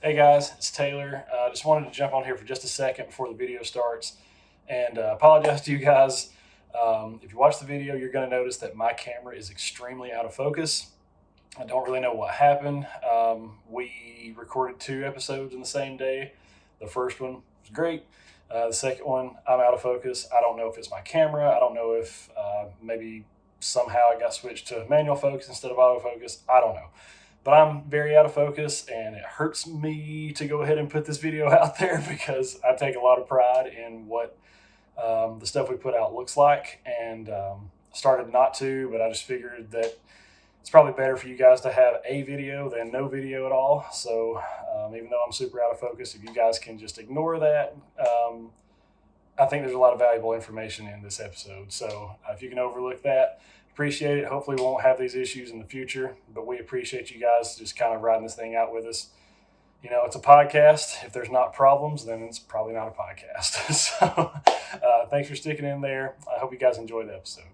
Hey guys, it's Taylor. Just wanted to jump on here for just a second before the video starts and apologize to you guys. If you watch the video, you're going to notice that my camera is extremely out of focus. I don't really know what happened. We recorded 2 episodes in the same day. The first one was great. The second one, I'm out of focus. I don't know if it's my camera. I don't know if maybe somehow it got switched to manual focus instead of autofocus. I don't know. But I'm very out of focus, and it hurts me to go ahead and put this video out there because I take a lot of pride in what the stuff we put out looks like, and started not to, but I just figured that it's probably better for you guys to have a video than no video at all. So even though I'm super out of focus, if you guys can just ignore that, I think there's a lot of valuable information in this episode. So if you can overlook that, appreciate it. Hopefully we won't have these issues in the future, but we appreciate you guys just kind of riding this thing out with us. You know, it's a podcast. If there's not problems, then it's probably not a podcast. So thanks for sticking in there. I hope you guys enjoy the episode.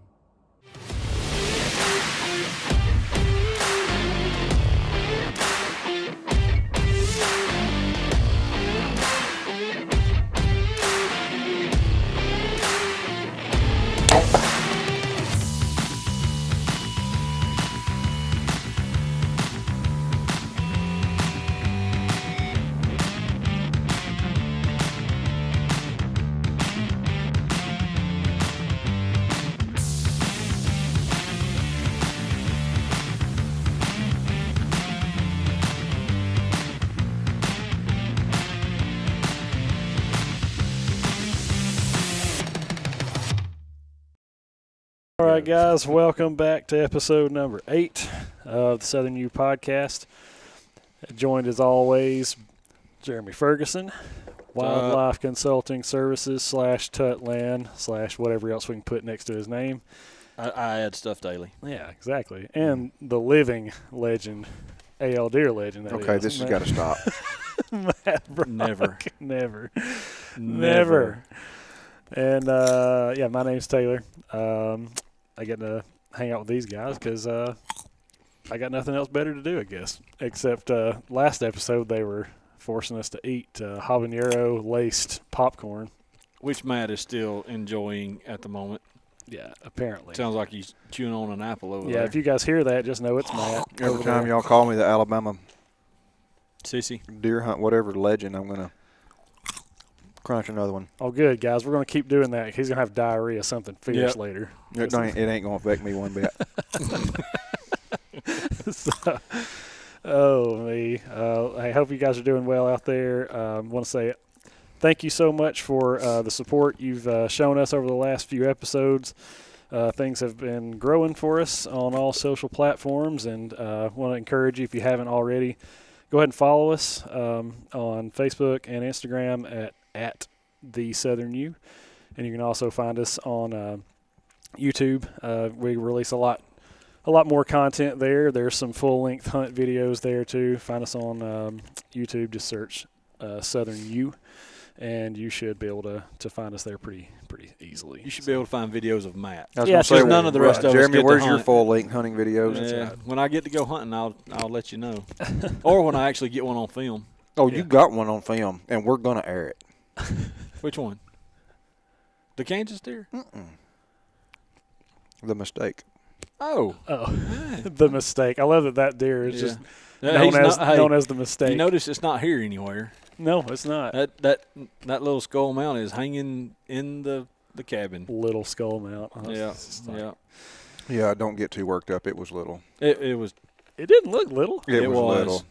All right, guys, welcome back to episode number 8 of the Southern U podcast. Joined as always, Jeremy Ferguson, Wildlife Consulting Services / Tutland / whatever else we can put next to his name. I add stuff daily. Yeah, exactly. And the living legend, A.L. Deer legend. Okay, this has got to stop. Matt Brock. Never. Never. And, yeah, my name's Taylor. I get to hang out with these guys because I got nothing else better to do, I guess. Except last episode they were forcing us to eat habanero-laced popcorn. Which Matt is still enjoying at the moment. Yeah, apparently. Sounds like he's chewing on an apple over yeah, there. if you guys hear that, just know it's Matt. Every time y'all call me the Alabama Sissy. deer hunt, whatever legend, I'm going to crunch another one. Oh, good, guys. We're going to keep doing that. He's going to have diarrhea, something fierce later. It ain't going to affect me one bit. So, me. I hope you guys are doing well out there. I want to say thank you so much for the support you've shown us over the last few episodes. Things have been growing for us on all social platforms, and want to encourage you, if you haven't already, go ahead and follow us on Facebook and Instagram at the Southern U, and you can also find us on YouTube. We release a lot more content there. There's some full-length hunt videos there too. Find us on YouTube. Just search Southern U, and you should be able to find us there pretty easily. You should be able to find videos of Matt. I was Yeah, gonna say, none of the rest of us Jeremy, get to where's your hunt. full-length hunting videos? Yeah. When I get to go hunting, I'll let you know. Or when I actually get one on film. Oh, Yeah. you got one on film, and we're going to air it. Which one? The Kansas deer? The mistake. Oh. The mistake. I love that deer is just Yeah, known as the mistake. You notice it's not here anywhere. No, it's not. That little skull mount is hanging in the cabin. Little skull mount. Yeah. Yeah, don't get too worked up. It was little. It was. It didn't look little. It was little.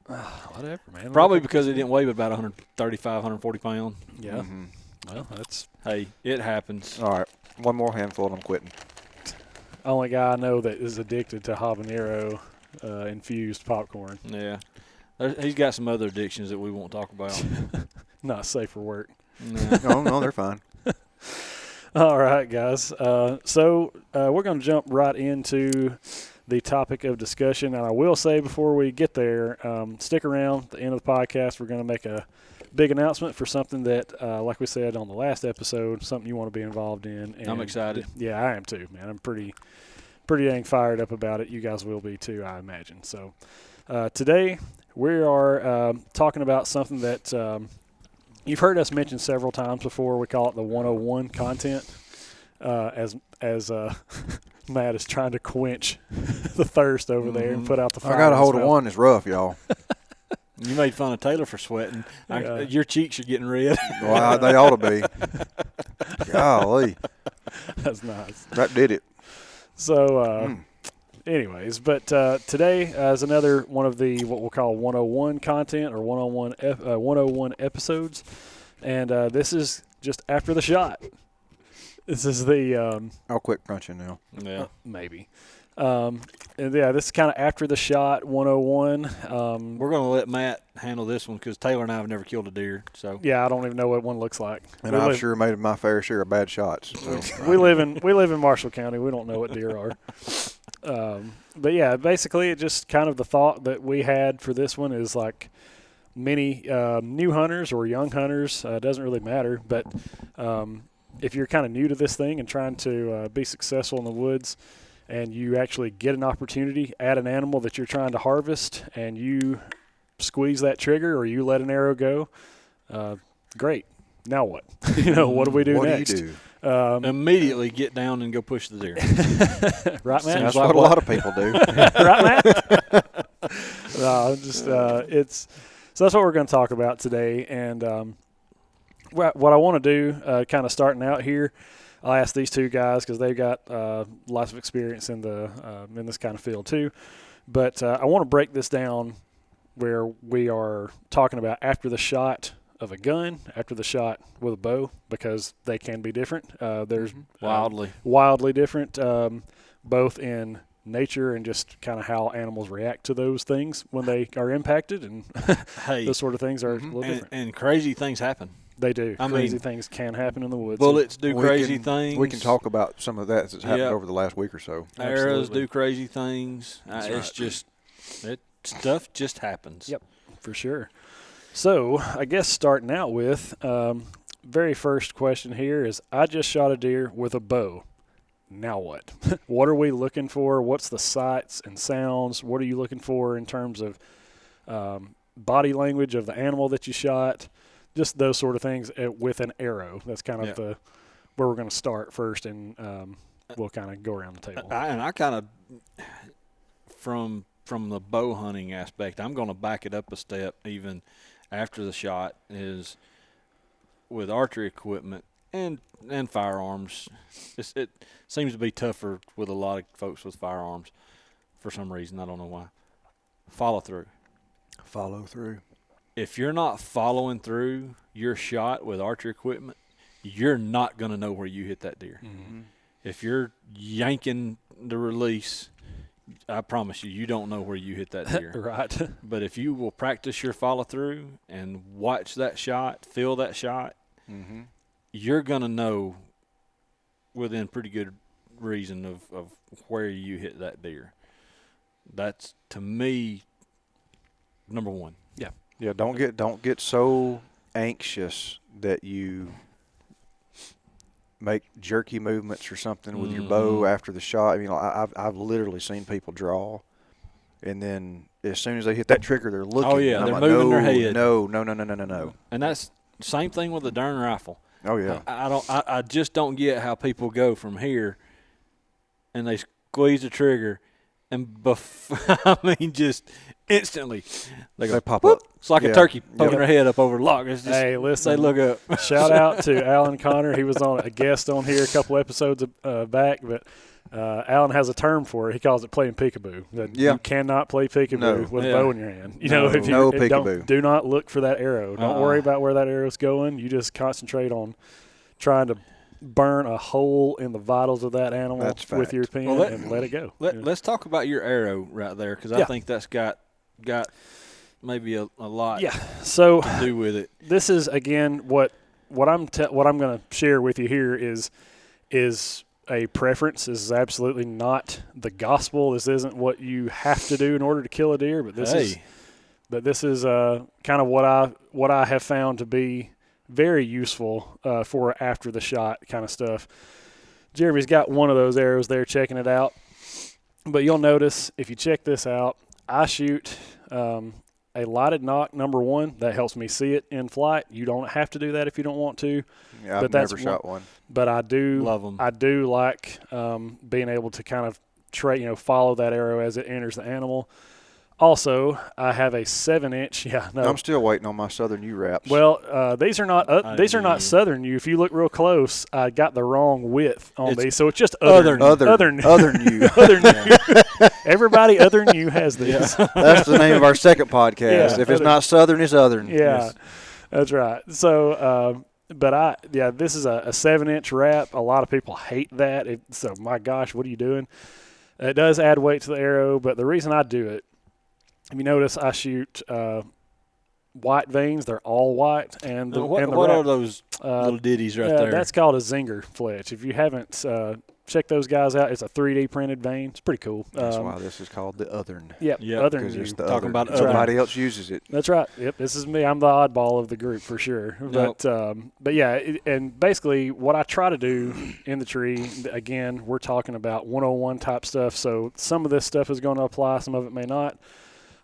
Whatever, man. Probably because it didn't weigh but about 135, 140 pounds. Yeah. Mm-hmm. Well, that's Hey, it happens. All right, one more handful and I'm quitting. the only guy I know that is addicted to habanero infused popcorn. Yeah. He's got some other addictions that we won't talk about. Not safe for work. No. No, they're fine. All right, guys. So we're going to jump right into the topic of discussion. And I will say before we get there, stick around at the end of the podcast. We're going to make a big announcement for something that, like we said on the last episode, something you want to be involved in. And I'm excited. Yeah, I am too, man. I'm pretty dang fired up about it. You guys will be too, I imagine. So today We are talking about something that you've heard us mention several times before. We call it the 101 content. As Matt is trying to quench the thirst over there and put out the fire. I got a hold of one that's rough, y'all. You made fun of Taylor for sweating. Yeah. Your cheeks are getting red. Well, they ought to be. Golly. That's nice. That did it. So, anyways, but today is another one of the what we'll call 101 content or 101 episodes. And this is just after the shot. This is the I'll quit crunching now. Yeah. maybe. And yeah, this is kind of after the shot 101. We're going to let Matt handle this one because Taylor and I have never killed a deer. So Yeah, I don't even know what one looks like. And I've sure made my fair share of bad shots. So. we live in Marshall County. We don't know what deer are. But yeah, basically, it just kind of the thought that we had for this one is like many new hunters or young hunters. Doesn't really matter, but if you're kind of new to this thing and trying to be successful in the woods, and you actually get an opportunity at an animal that you're trying to harvest, and you squeeze that trigger or you let an arrow go, great. Now what? What do we do next? What do you do? immediately get down and go push the deer. Right, Matt? That's what a lot of people do. Right, Matt? No, just so that's what we're going to talk about today. And what I want to do, kind of starting out here, I'll ask these two guys because they've got lots of experience in this kind of field too. But I want to break this down where we are talking about after the shot of a gun, after the shot with a bow, because they can be different. There's wildly different, both in nature and just kind of how animals react to those things when they are impacted, and those sort of things are a little different. And crazy things happen. They do. I crazy mean, things can happen in the woods. Bullets do crazy things. We can talk about some of that that's happened over the last week or so. Arrows do crazy things. That's it's right. just stuff just happens. Yep, for sure. So I guess starting out with very first question here is: I just shot a deer with a bow. Now what? What are we looking for? What's the sights and sounds? What are you looking for in terms of body language of the animal that you shot? Just those sort of things with an arrow. That's kind of where we're going to start first, and we'll kind of go around the table. I kind of, from the bow hunting aspect, I'm going to back it up a step even after the shot, is with archery equipment and firearms. It seems to be tougher with a lot of folks with firearms for some reason. I don't know why. Follow through. Follow through. If you're not following through your shot with archery equipment, you're not going to know where you hit that deer. Mm-hmm. If you're yanking the release, I promise you don't know where you hit that deer. Right. But if you will practice your follow through and watch that shot, feel that shot, you're going to know within pretty good reason of where you hit that deer. That's, to me, number one. Yeah, don't get so anxious that you make jerky movements or something with your bow after the shot. I mean, I've literally seen people draw, and then as soon as they hit that trigger, they're looking. Oh yeah, they're like, moving their head. No. And that's same thing with the darn rifle. Oh yeah. I just don't get how people go from here, and they squeeze the trigger, and I mean just instantly They pop whoop. up. It's like a turkey poking their head up over the log. It's just, hey, listen. They look up. Shout out to Alan Connor. He was on a guest on here a couple episodes back, but Alan has a term for it. He calls it playing peekaboo. You cannot play peekaboo with a bow in your hand. If you peekaboo. Do not look for that arrow. Don't worry about where that arrow's going. You just concentrate on trying to burn a hole in the vitals of that animal with your pen and let it go. Let's talk about your arrow right there, because I think that's got maybe a lot to do with it. This is, again, what I'm going to share with you here is a preference. This is absolutely not the gospel. This isn't what you have to do in order to kill a deer, but this is kind of what I have found to be very useful for after the shot kind of stuff. Jeremy's got one of those arrows there checking it out, but you'll notice if you check this out, I shoot a lighted knock, number one, that helps me see it in flight. You don't have to do that if you don't want to. Yeah, but I've that's never shot one. But I do Love 'em. I do like being able to kind of follow that arrow as it enters the animal. Also, I have a 7-inch. Yeah, no. I'm still waiting on my Southern U wraps. Well, these are not Southern U. If you look real close, I got the wrong width on these, so it's just other U. Other U. Other U. Everybody other U has these. Yeah. That's the name of our second podcast. Yeah, if it's not Southern, it's Southern. Yeah, Yes. that's right. So, this is a 7-inch wrap. A lot of people hate that. So, my gosh, what are you doing? It does add weight to the arrow, but the reason I do it, if you notice, I shoot white vanes. They're all white. And the what wrap, are those little ditties right there? That's called a zinger fletch. If you haven't checked those guys out, it's a 3D printed vane. It's pretty cool. That's why this is called the Othern. Yep, Yep, Othern. Because it's the Talking Othern. about Somebody else uses it. That's right. Yep, this is me. I'm the oddball of the group for sure. Nope. But yeah, and basically what I try to do in the tree, again, we're talking about 101 type stuff. So some of this stuff is going to apply, some of it may not.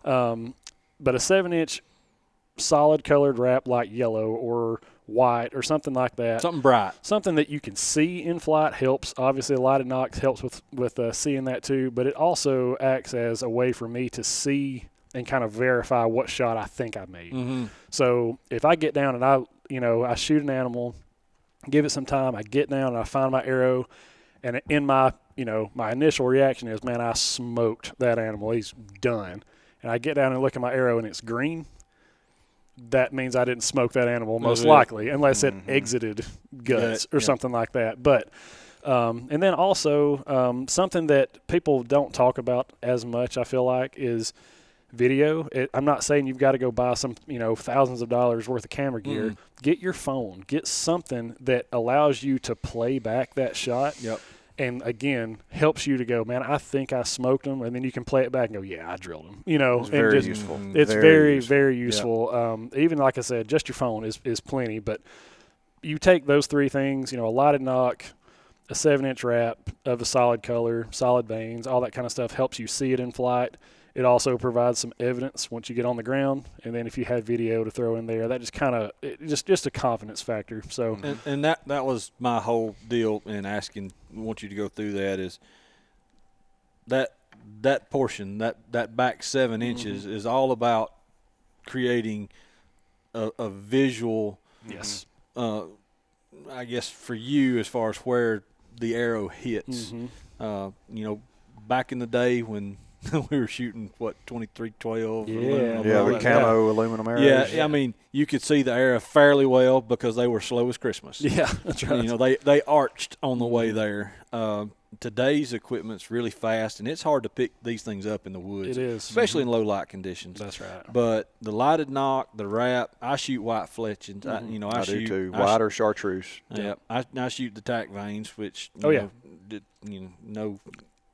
But a 7-inch solid colored wrap like yellow or white or something like that. Something bright. Something that you can see in flight helps. Obviously, a lighted knock helps with seeing that too, but it also acts as a way for me to see and kind of verify what shot I think I made. Mm-hmm. So if I get down and I shoot an animal, give it some time, I get down and I find my arrow, and in my initial reaction is, man, I smoked that animal. He's done. And I get down and look at my arrow and it's green. That means I didn't smoke that animal, most likely, unless it exited guts or something like that. But and then also something that people don't talk about as much, I feel like, is video. I'm not saying you've got to go buy some thousands of dollars worth of camera gear. Get your phone. Get something that allows you to play back that shot. Yep. And again, helps you to go, man, I think I smoked them, and then you can play it back and go, yeah, I drilled them. It's very useful. It's very useful. Even like I said, just your phone is plenty. But you take those three things, a lighted knock, a 7-inch wrap of a solid color, solid vanes, all that kind of stuff helps you see it in flight. It also provides some evidence once you get on the ground, and then if you have video to throw in there, that just kind of just a confidence factor. So, and that was my whole deal in asking. Want you to go through that is that portion that back 7 inches is all about creating a visual. Yes. I guess for you as far as where the arrow hits. Back in the day when we were shooting 2312. The camo aluminum arrows. Yeah, I mean you could see the arrow fairly well because they were slow as Christmas. Yeah, that's right. They arched on the way there. Today's equipment's really fast, and it's hard to pick these things up in the woods. It is, especially in low light conditions. That's right. But the lighted knock, the wrap, I shoot white fletchings. I do too. White or chartreuse. Yeah, I shoot the tack veins, which no.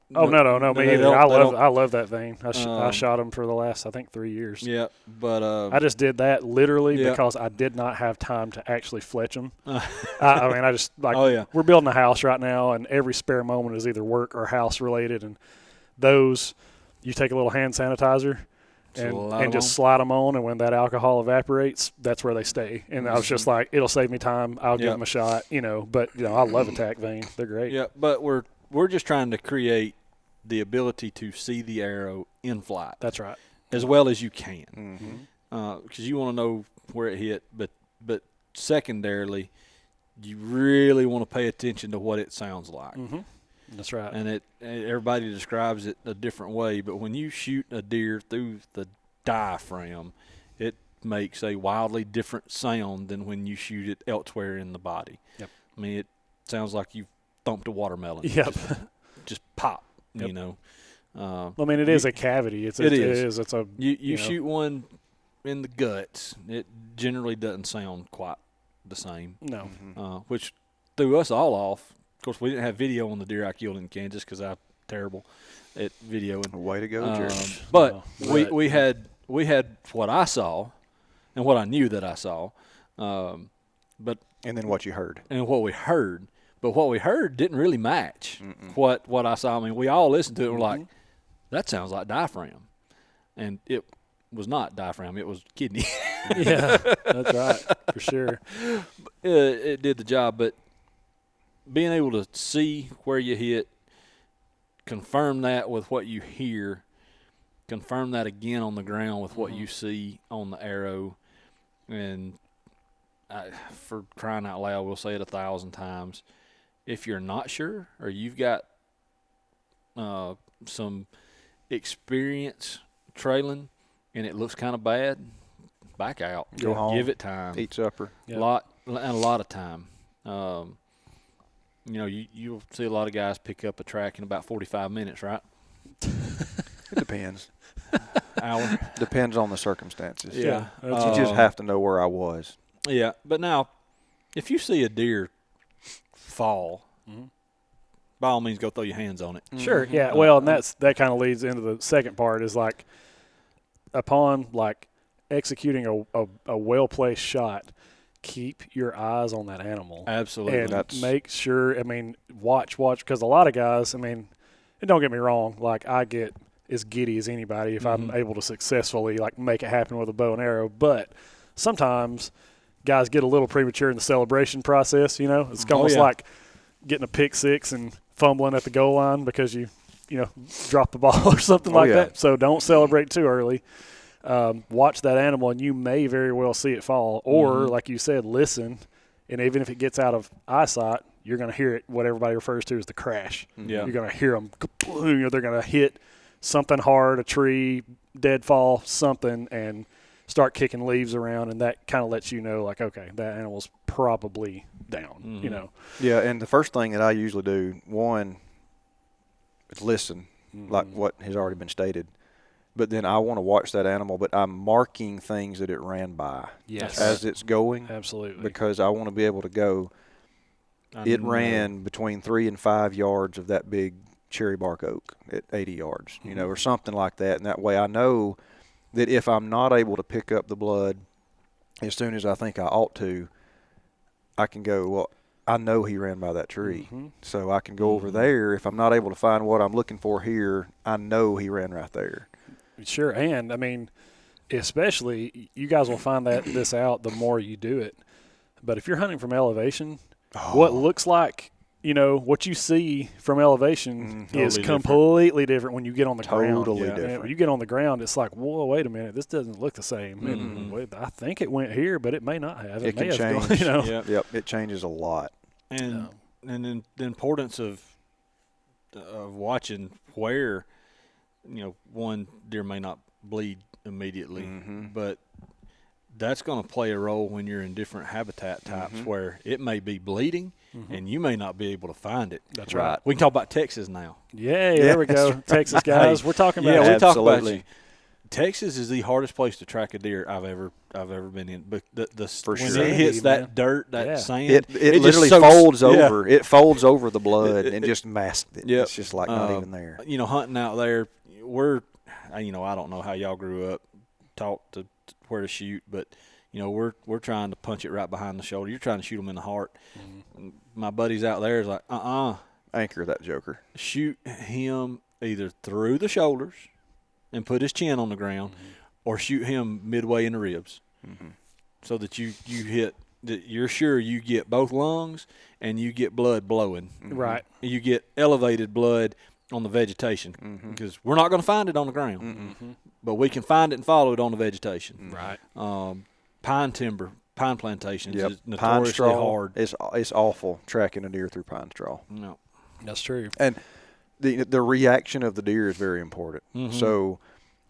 No, me either. I love that vane. I shot them for the last, I think, 3 years. Yeah, but I just did that literally because I did not have time to actually fletch them. I just we're building a house right now, and every spare moment is either work or house related. And those, you take a little hand sanitizer and just slide them on, and when that alcohol evaporates, that's where they stay. And I was just like, it'll save me time. I'll give them a shot, But I love a tack vane. They're great. Yeah, but we're just trying to create the ability to see the arrow in flight. That's right. As well as you can. Because you want to know where it hit. But secondarily, you really want to pay attention to what it sounds like. Mm-hmm. That's right. And everybody describes it a different way. But when you shoot a deer through the diaphragm, it makes a wildly different sound than when you shoot it elsewhere in the body. Yep. I mean, it sounds like you've thumped a watermelon. Yep. Just pop, Yep. It is a cavity. It is. It's a you shoot one in the guts. It generally doesn't sound quite the same. No. Which threw us all off. Of course, we didn't have video on the deer I killed in Kansas because I'm terrible at videoing. Way to go, Jerry. But we had what I saw, and what I knew that I saw. And then what you heard. And what we heard. But what we heard didn't really match what I saw. I mean, we all listened to it and were like, that sounds like diaphragm. And was not diaphragm; it was kidney. Yeah, that's right, for sure. It did the job, but being able to see where you hit, confirm that with what you hear, confirm that again on the ground with what you see on the arrow, and for crying out loud, we'll say it 1,000 times. If you're not sure or you've got some experience trailing and it looks kind of bad, back out. Go home. Give it time. Eat supper. A lot of time. You'll see a lot of guys pick up a track in about 45 minutes, right? It depends. Hour. Depends on the circumstances. Yeah. You just have to know where I was. Yeah, but now, if you see a deer fall, by all means, go throw your hands on it. Sure, yeah. Well, and that kind of leads into the second part is like upon like executing a well-placed shot, keep your eyes on that animal. Absolutely. And make sure, I mean, watch, because a lot of guys, I mean, and don't get me wrong, like I get as giddy as anybody if I'm able to successfully like make it happen with a bow and arrow, but sometimes guys get a little premature in the celebration process, you know. It's almost like getting a pick six and fumbling at the goal line because you drop the ball or something like that. So don't celebrate too early. Watch that animal, and you may very well see it fall. Or, like you said, listen, and even if it gets out of eyesight, you're going to hear it, what everybody refers to as the crash. Yeah. You're going to hear them, they're going to hit something hard, a tree, deadfall, something, and start kicking leaves around, and that kind of lets you know, like, okay, that animal's probably down, you know. Yeah, and the first thing that I usually do, one, is listen, like what has already been stated. But then I want to watch that animal, but I'm marking things that it ran by as it's going. Absolutely. Because I want to be able to go, it ran between 3 and 5 yards of that big cherry bark oak at 80 yards, you know, or something like that. And that way I know that if I'm not able to pick up the blood as soon as I think I ought to, I can go, well, I know he ran by that tree. So I can go over there. If I'm not able to find what I'm looking for here, I know he ran right there. Sure, and, I mean, especially, you guys will find this out the more you do it. But if you're hunting from elevation, what looks like, you know, what you see from elevation is completely different when you get on the ground. Totally different. And when you get on the ground, it's like, whoa, wait a minute, this doesn't look the same. And wait, I think it went here, but it may not have. It may can have change. Gone, you know? Yep, it changes a lot. And then the importance of watching where, you know, one deer may not bleed immediately, but that's going to play a role when you're in different habitat types where it may be bleeding and you may not be able to find it. That's right. We can talk about Texas now. Yeah, there we go. Texas guys. We're talking about we talk about you. Texas is the hardest place to track a deer I've ever been in. But when it hits that dirt, that sand, it literally folds over. It folds over the blood and just masks it. It's just like not even there. You know, hunting out there, I don't know how y'all grew up, taught to where to shoot, but you know, we're trying to punch it right behind the shoulder. You're trying to shoot them in the heart. My buddies out there is like, anchor that joker. Shoot him either through the shoulders and put his chin on the ground, or shoot him midway in the ribs, so that you hit. That you're sure you get both lungs and you get blood blowing. Right. You get elevated blood on the vegetation because we're not going to find it on the ground, but we can find it and follow it on the vegetation. Right. Pine timber, pine plantations is Pine notoriously straw hard. It's awful tracking a deer through pine straw. No, that's true. And the reaction of the deer is very important. So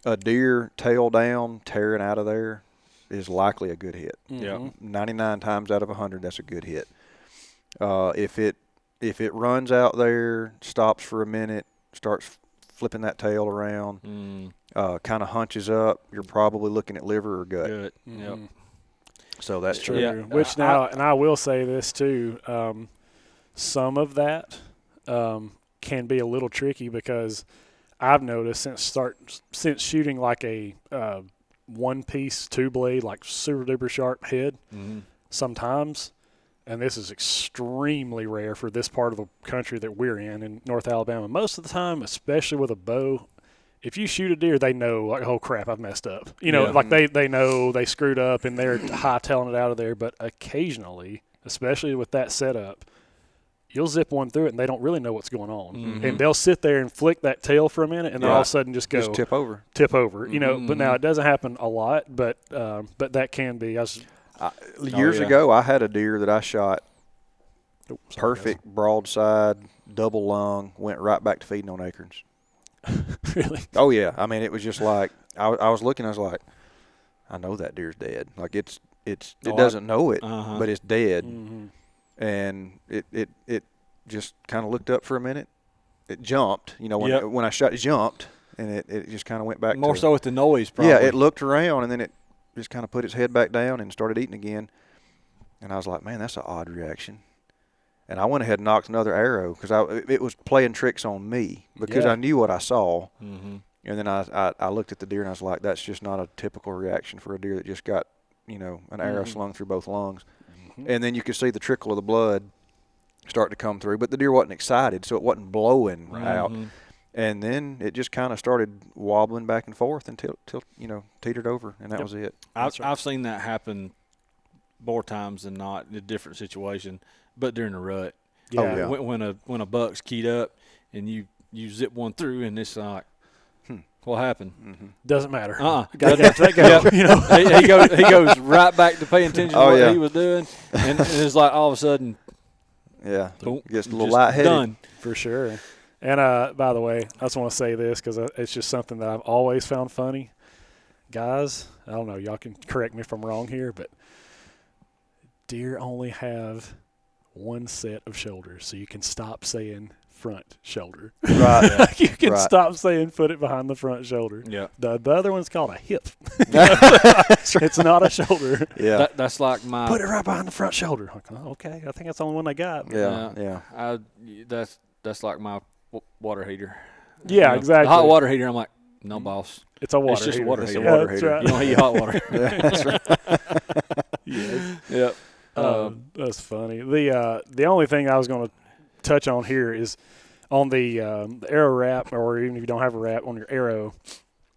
a deer tail down, tearing out of there is likely a good hit. 99 times out of 100, that's a good hit. If it runs out there, stops for a minute, starts flipping that tail around, kind of hunches up, you're probably looking at liver or gut. good. Yep. So that's True. Yeah. Which now, and I will say this too, some of that can be a little tricky because I've noticed since shooting like a one-piece two-blade, like super duper sharp head, sometimes, and this is extremely rare for this part of the country that we're in North Alabama. Most of the time, especially with a bow, if you shoot a deer, they know, like, oh, crap, I've messed up. You know, Yeah. like they know they screwed up and they're hightailing it out of there. But occasionally, especially with that setup, you'll zip one through it and they don't really know what's going on. Mhm. And they'll sit there and flick that tail for a minute and then all of a sudden just go Just tip over. you know. But now it doesn't happen a lot, but that can be. Years ago, I had a deer that I shot perfect broadside, double lung, went right back to feeding on acorns. Really? Oh, yeah. I mean, it was just like, I was looking, I was like, I know that deer's dead. Like, it doesn't know it, but it's dead. Mm-hmm. And it just kind of looked up for a minute. It jumped. You know, when I shot, it jumped, and it just kind of went back. More so with the noise, probably. Yeah, it looked around, and then it just kind of put its head back down and started eating again. And I was like, man, that's an odd reaction. And I went ahead and knocked another arrow because it was playing tricks on me because I knew what I saw. Mm-hmm. And then I looked at the deer and I was like, that's just not a typical reaction for a deer that just got, you know, an arrow slung through both lungs. Mm-hmm. And then you could see the trickle of the blood start to come through. But the deer wasn't excited, so it wasn't blowing out. And then it just kind of started wobbling back and forth until you know, teetered over, and that was it. I've seen that happen more times than not in a different situation, but during a rut. Yeah. Oh, yeah. When a buck's keyed up and you zip one through and it's like, what happened? Mm-hmm. Doesn't matter. Gotta let that go. You know, he goes right back to paying attention to what he was doing, and it's like all of a sudden, boom, gets a little lightheaded. Done for sure. And by the way, I just want to say this because it's just something that I've always found funny. Guys, I don't know, y'all can correct me if I'm wrong here, but deer only have one set of shoulders, so you can stop saying front shoulder. Right. You can stop saying put it behind the front shoulder. Yeah. The other one's called a hip. It's not a shoulder. Yeah. That's like my Put it right behind the front shoulder. Like, oh, okay, I think that's the only one they got. Yeah. That's like my water heater. Yeah, You know, exactly. The hot water heater. I'm like, no, boss. It's a water It's just heater. a water It's heater. a water That's heater. right. You don't heat hot water. That's right. Yes. Yep. That's funny. The only thing I was going to touch on here is on the arrow wrap, or even if you don't have a wrap on your arrow,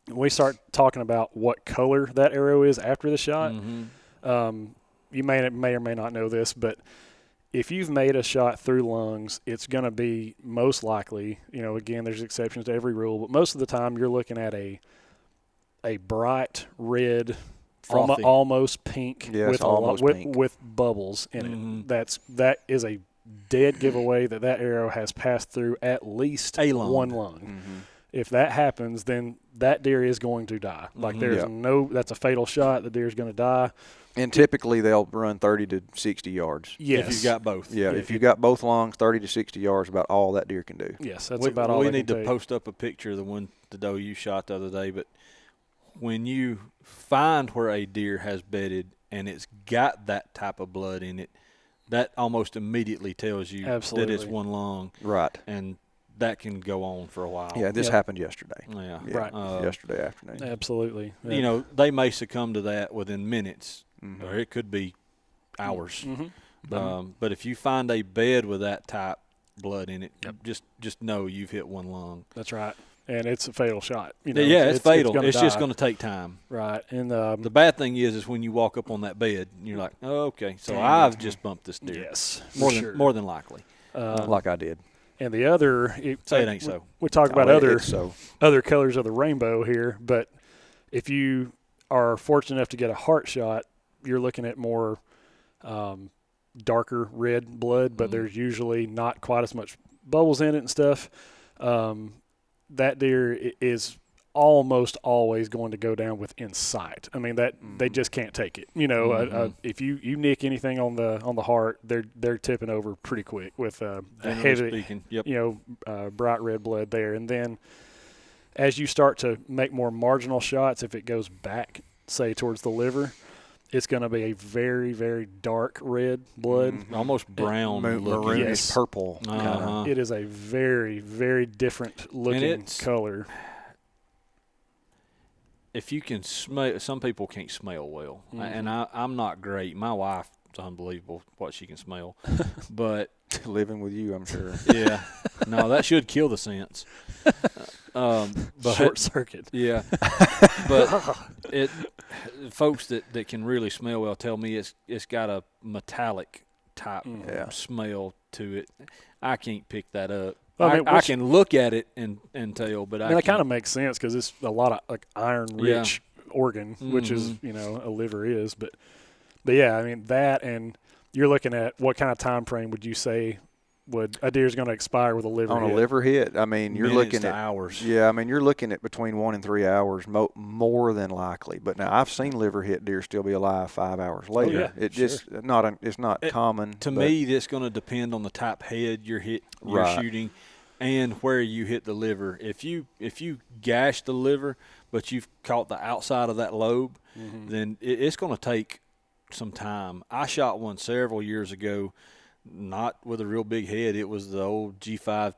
when we start talking about what color that arrow is after the shot. You may or may not know this, but if you've made a shot through lungs, it's going to be most likely, you know, again, there's exceptions to every rule, but most of the time you're looking at a bright red, almost pink, Yes, with almost pink. with bubbles in it. That is a dead giveaway that arrow has passed through at least one lung. If that happens, then that deer is going to die. Like there's that's a fatal shot. The deer is going to die. And typically they'll run 30 to 60 yards. Yes. If you've got both. Yeah, if you've got both lungs, 30 to 60 yards, about all that deer can do. Yes, that's about all we they need can to take. post up a picture of the doe you shot the other day. But when you find where a deer has bedded and it's got that type of blood in it, that almost immediately tells you that it's one lung. Right. And that can go on for a while. Yeah, this happened yesterday. Yeah. Right. Yesterday afternoon. Absolutely. Yeah. You know, they may succumb to that within minutes, or it could be hours. But if you find a bed with that type blood in it, just know you've hit one lung. That's right. And it's a fatal shot. You know, it's fatal. It's just die. going to take time. Right. And the bad thing is when you walk up on that bed and you're like, oh, okay, so I've just bumped this deer. Yes, more than likely. Like I did. And the other, say it ain't so. We talk about other colors of the rainbow here, but if you are fortunate enough to get a heart shot, you're looking at more darker red blood, but there's usually not quite as much bubbles in it and stuff. That deer is almost always going to go down within sight. I mean that they just can't take it. You know, if you nick anything on the heart, they're tipping over pretty quick with a heavy, bright red blood there. And then as you start to make more marginal shots, if it goes back, say towards the liver, it's going to be a very, very dark red blood, almost brown, maroonish purple. It is a very, very different looking color. If you can smell, some people can't smell well, and I'm not great. My wife's unbelievable what she can smell, but living with you, I'm sure. Yeah, no, that should kill the sense. But Short circuit. Yeah, but folks that can really smell well tell me it's got a metallic type smell to it. I can't pick that up. Well, I mean, I can look at it and tell, but that kind of makes sense because it's a lot of like iron rich organ, which is a liver is. But yeah, I mean that, and you're looking at what kind of time frame would you say would a deer's going to expire with a liver on hit? A liver hit? I mean, you're looking at hours. Yeah, I mean you're looking at between 1 and 3 hours, more than likely. But now I've seen liver hit deer still be alive 5 hours later. It's not common. To me, it's going to depend on the type head you're shooting, and where you hit the liver. If you gash the liver, but you've caught the outside of that lobe, then it's going to take some time. I shot one several years ago, not with a real big head. It was the old G5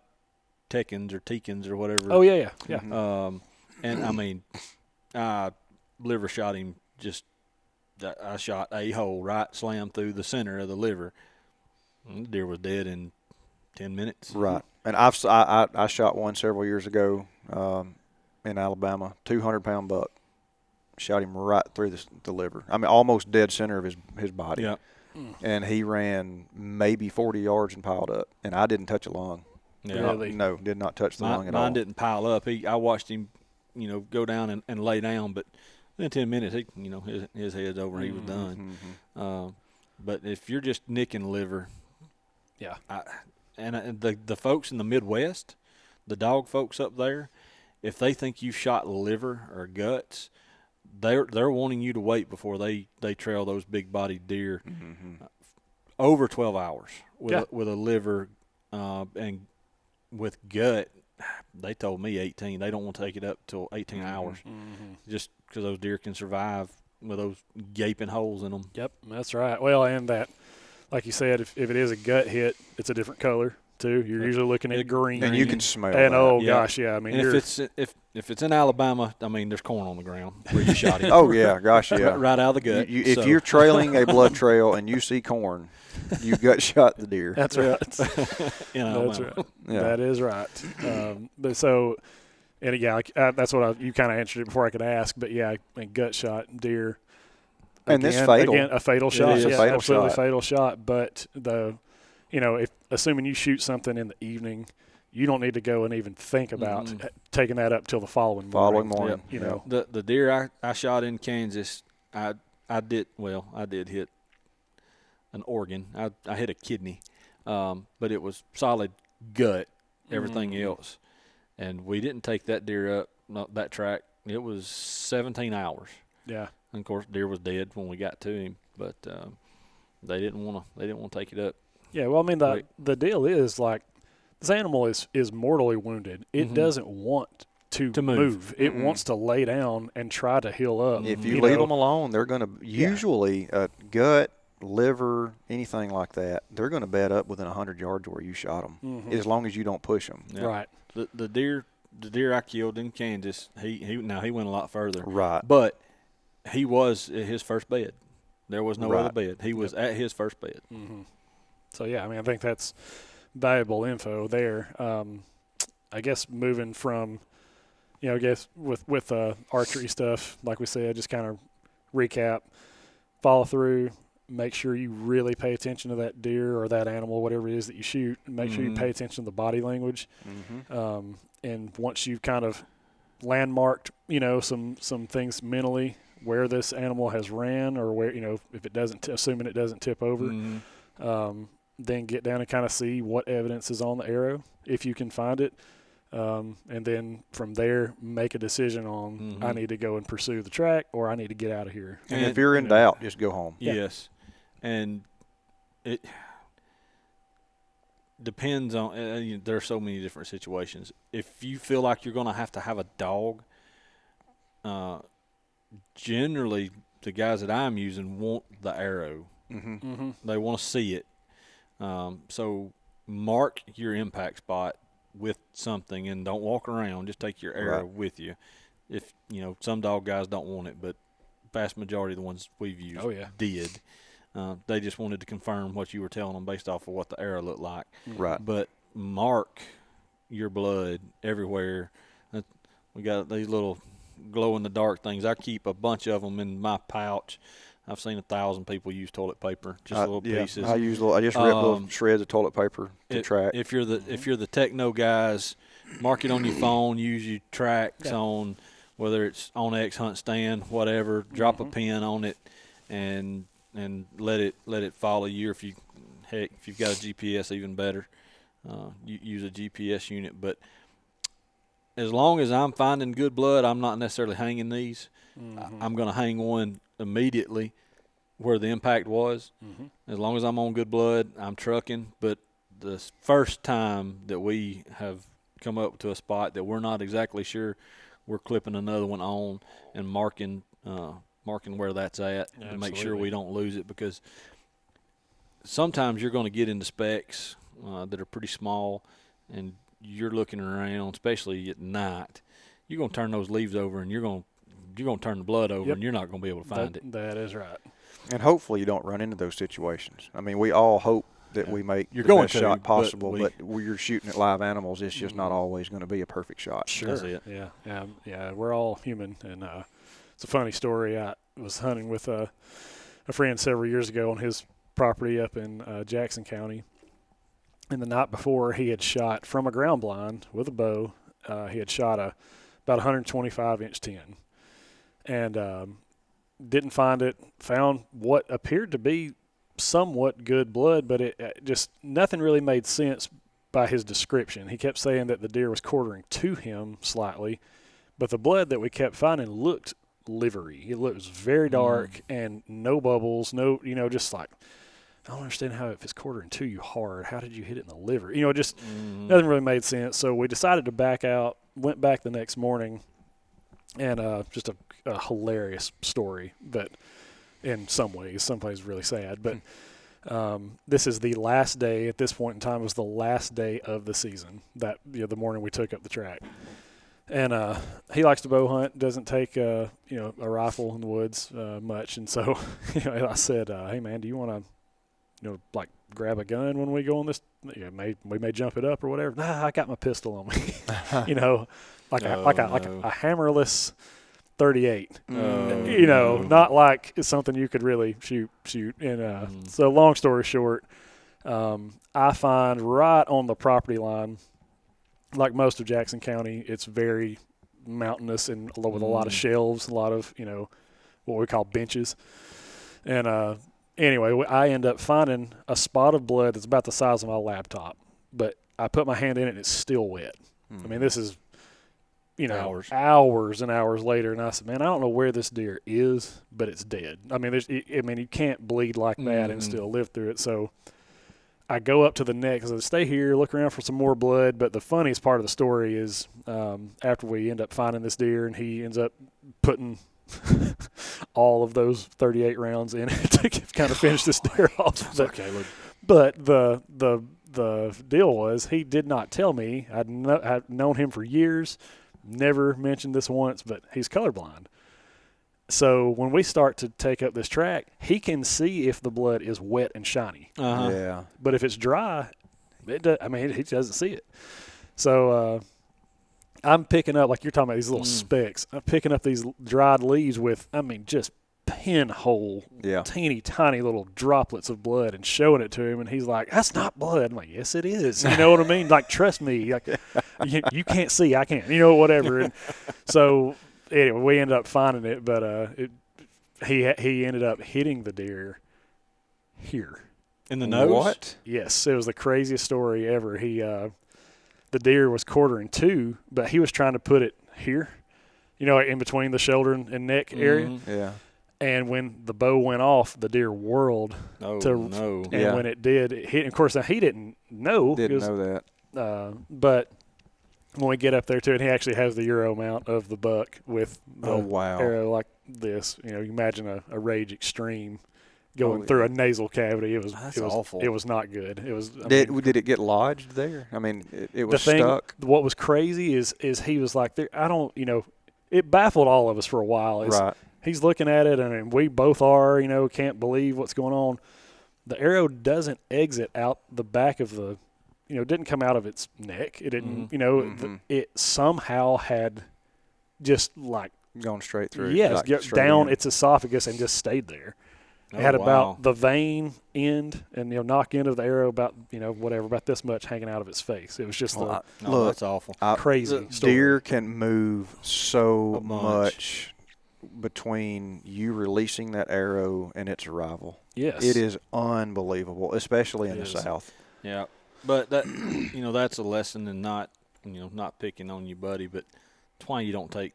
Tekins or whatever. Oh yeah. And I mean, I liver shot him. I shot a hole right slam through the center of the liver. The deer was dead in 10 minutes. Right. And I shot one several years ago in Alabama, 200-pound buck. Shot him right through the liver. I mean, almost dead center of his body. Yeah. And he ran maybe 40 yards and piled up. And I didn't touch a lung. Yeah. Really? No, did not touch the lung at all. Mine didn't pile up. I watched him, go down and lay down, but in 10 minutes, his head's over. He was done. But if you're just nicking liver, and the folks in the Midwest, the dog folks up there, if they think you shot liver or guts, they're wanting you to wait before they trail those big-bodied deer over 12 hours with a liver and with gut. They told me 18. They don't want to take it up till 18 hours, just because those deer can survive with those gaping holes in them. Yep, that's right. Well, and that, like you said, if it is a gut hit, it's a different color too. You're usually looking at green, and you can smell. And that. Gosh, yeah. I mean, if it's in Alabama, I mean, there's corn on the ground where you shot it. Oh yeah, gosh, yeah. Right out of the gut. If you're trailing a blood trail and you see corn, you gut shot the deer. That's right. That's right. Yeah. That is right. But so, and that's what you kind of answered it before I could ask. But yeah, gut shot deer. And this fatal. Again, a fatal shot. It's a fatal absolutely shot. Fatal shot. But if assuming you shoot something in the evening, you don't need to go and even think about taking that up till the following morning. Yep. The deer I shot in Kansas, I did hit an organ. I hit a kidney, but it was solid gut, everything else. And we didn't take that deer up that track. It was 17 hours. Yeah. And of course, deer was dead when we got to him, but they didn't want to take it up. Yeah, well, I mean, the deal is, like, this animal is mortally wounded. It doesn't want to move. It wants to lay down and try to heal up. If you leave them alone, they're going to usually gut, liver, anything like that, they're going to bed up within 100 yards where you shot them, as long as you don't push them. Yeah. Right. The deer I killed in Kansas, he went a lot further. Right. But he was at his first bed. There was no other bed. He was at his first bed. So, yeah, I mean, I think that's valuable info there. I guess moving from, I guess with archery stuff, like we said, just kind of recap, follow through, make sure you really pay attention to that deer or that animal, whatever it is that you shoot, and make sure you pay attention to the body language. And once you've kind of landmarked, some things mentally, where this animal has ran or where, if it doesn't, assuming it doesn't tip over, then get down and kind of see what evidence is on the arrow, if you can find it. And then from there, make a decision on, I need to go and pursue the track or I need to get out of here. And if you're in doubt, just go home. Yes. And it depends on, there are so many different situations. If you feel like you're going to have a dog, generally the guys that I'm using want the arrow. They want to see it. So mark your impact spot with something and don't walk around. Just take your arrow with you. If, some dog guys don't want it, but vast majority of the ones we've used did. They just wanted to confirm what you were telling them based off of what the arrow looked like. Right. But mark your blood everywhere. We got these little glow-in-the-dark things. I keep a bunch of them in my pouch. I've seen 1,000 people use toilet paper, just little pieces. I use I just rip little shreds of toilet paper to track. If you're the techno guys, mark it on your phone. Use your tracks on whether it's on X Hunt Stand, whatever. Drop a pin on it, and let it follow you. If you've got a GPS, even better. You use a GPS unit, but as long as I'm finding good blood, I'm not necessarily hanging these. I'm going to hang one immediately where the impact was. As long as I'm on good blood, I'm trucking. But the first time that we have come up to a spot that we're not exactly sure, we're clipping another one on and marking where that's at to make sure we don't lose it, because sometimes you're going to get into specks that are pretty small, and you're looking around, especially at night. You're going to turn those leaves over, and you're going to turn the blood over, and you're not going to be able to find it. That is right. And hopefully you don't run into those situations. I mean, we all hope that we make the best shot possible, but when you're shooting at live animals, it's just not always going to be a perfect shot. Sure. That's it. Yeah. We're all human, and it's a funny story. I was hunting with a friend several years ago on his property up in Jackson County, and the night before he had shot from a ground blind with a bow. He had shot about 125-inch 10, and didn't find it. Found what appeared to be somewhat good blood, but it just nothing really made sense by his description. He kept saying that the deer was quartering to him slightly, but the blood that we kept finding looked livery. It was very dark and no bubbles, just like, I don't understand how if it's quartering to you hard, how did you hit it in the liver? Just nothing really made sense. So we decided to back out, went back the next morning, and just a hilarious story, but in some ways really sad. But this is the last day. At this point in time, it was the last day of the season. That the morning we took up the track, and he likes to bow hunt. Doesn't take a rifle in the woods much, and so I said, "Hey man, do you want to like grab a gun when we go on this? We may jump it up or whatever." Nah, I got my pistol on me. Like a hammerless 38. Not like it's something you could really shoot. And so long story short, I find right on the property line, like most of Jackson County, it's very mountainous and with a lot of shelves, a lot of what we call benches. And anyway, I end up finding a spot of blood that's about the size of my laptop, but I put my hand in it and it's still wet. I mean, this is hours and hours later, and I said, man, I don't know where this deer is, but it's dead. I mean, you can't bleed like that and still live through it. So I go up to the neck. I said, stay here, look around for some more blood. But the funniest part of the story is after we end up finding this deer, and he ends up putting all of those 38 rounds in it to kind of finish this deer off. But the deal was, he did not tell me. I'd known him for years. Never mentioned this once, but he's colorblind. So when we start to take up this track, he can see if the blood is wet and shiny. Yeah. But if it's dry, he doesn't see it. So I'm picking up, like you're talking about, these little specks. I'm picking up these dried leaves with, just pinhole, teeny tiny little droplets of blood, and showing it to him, and he's like, that's not blood. I'm like, yes it is. You know what I mean? Like, trust me, like, you can't see, I can't, whatever. And so anyway, we ended up finding it, but he ended up hitting the deer here in the nose. What? Yes, it was the craziest story ever. The deer was quartering to, but he was trying to put it here, in between the shoulder and neck area. Yeah. And when the bow went off, the deer whirled. And when it did, it hit. Of course, now he didn't know. Didn't know that. But when we get up there to it, he actually has the Euro mount of the buck with the arrow like this. You imagine a Rage Extreme going through a nasal cavity. It was awful. It was not good. It was. Did it get lodged there? I mean, it was stuck. What was crazy is he was like, I don't. It baffled all of us for a while. Right. He's looking at it, and we both are, can't believe what's going on. The arrow doesn't exit out the back of the, it didn't come out of its neck. It didn't, it somehow had just like Going straight through. yes, like get straight down in. its esophagus and just stayed there. It Oh, had wow. about the vein end and knock end of the arrow about whatever about this much hanging out of its face. It was just Well, No, look, that's awful. crazy story. Deer can move so A bunch. much between you releasing that arrow and its arrival. Yes, It is unbelievable, especially in It the is. South. Yeah, but that that's a lesson in not not picking on you, buddy. But it's why you don't take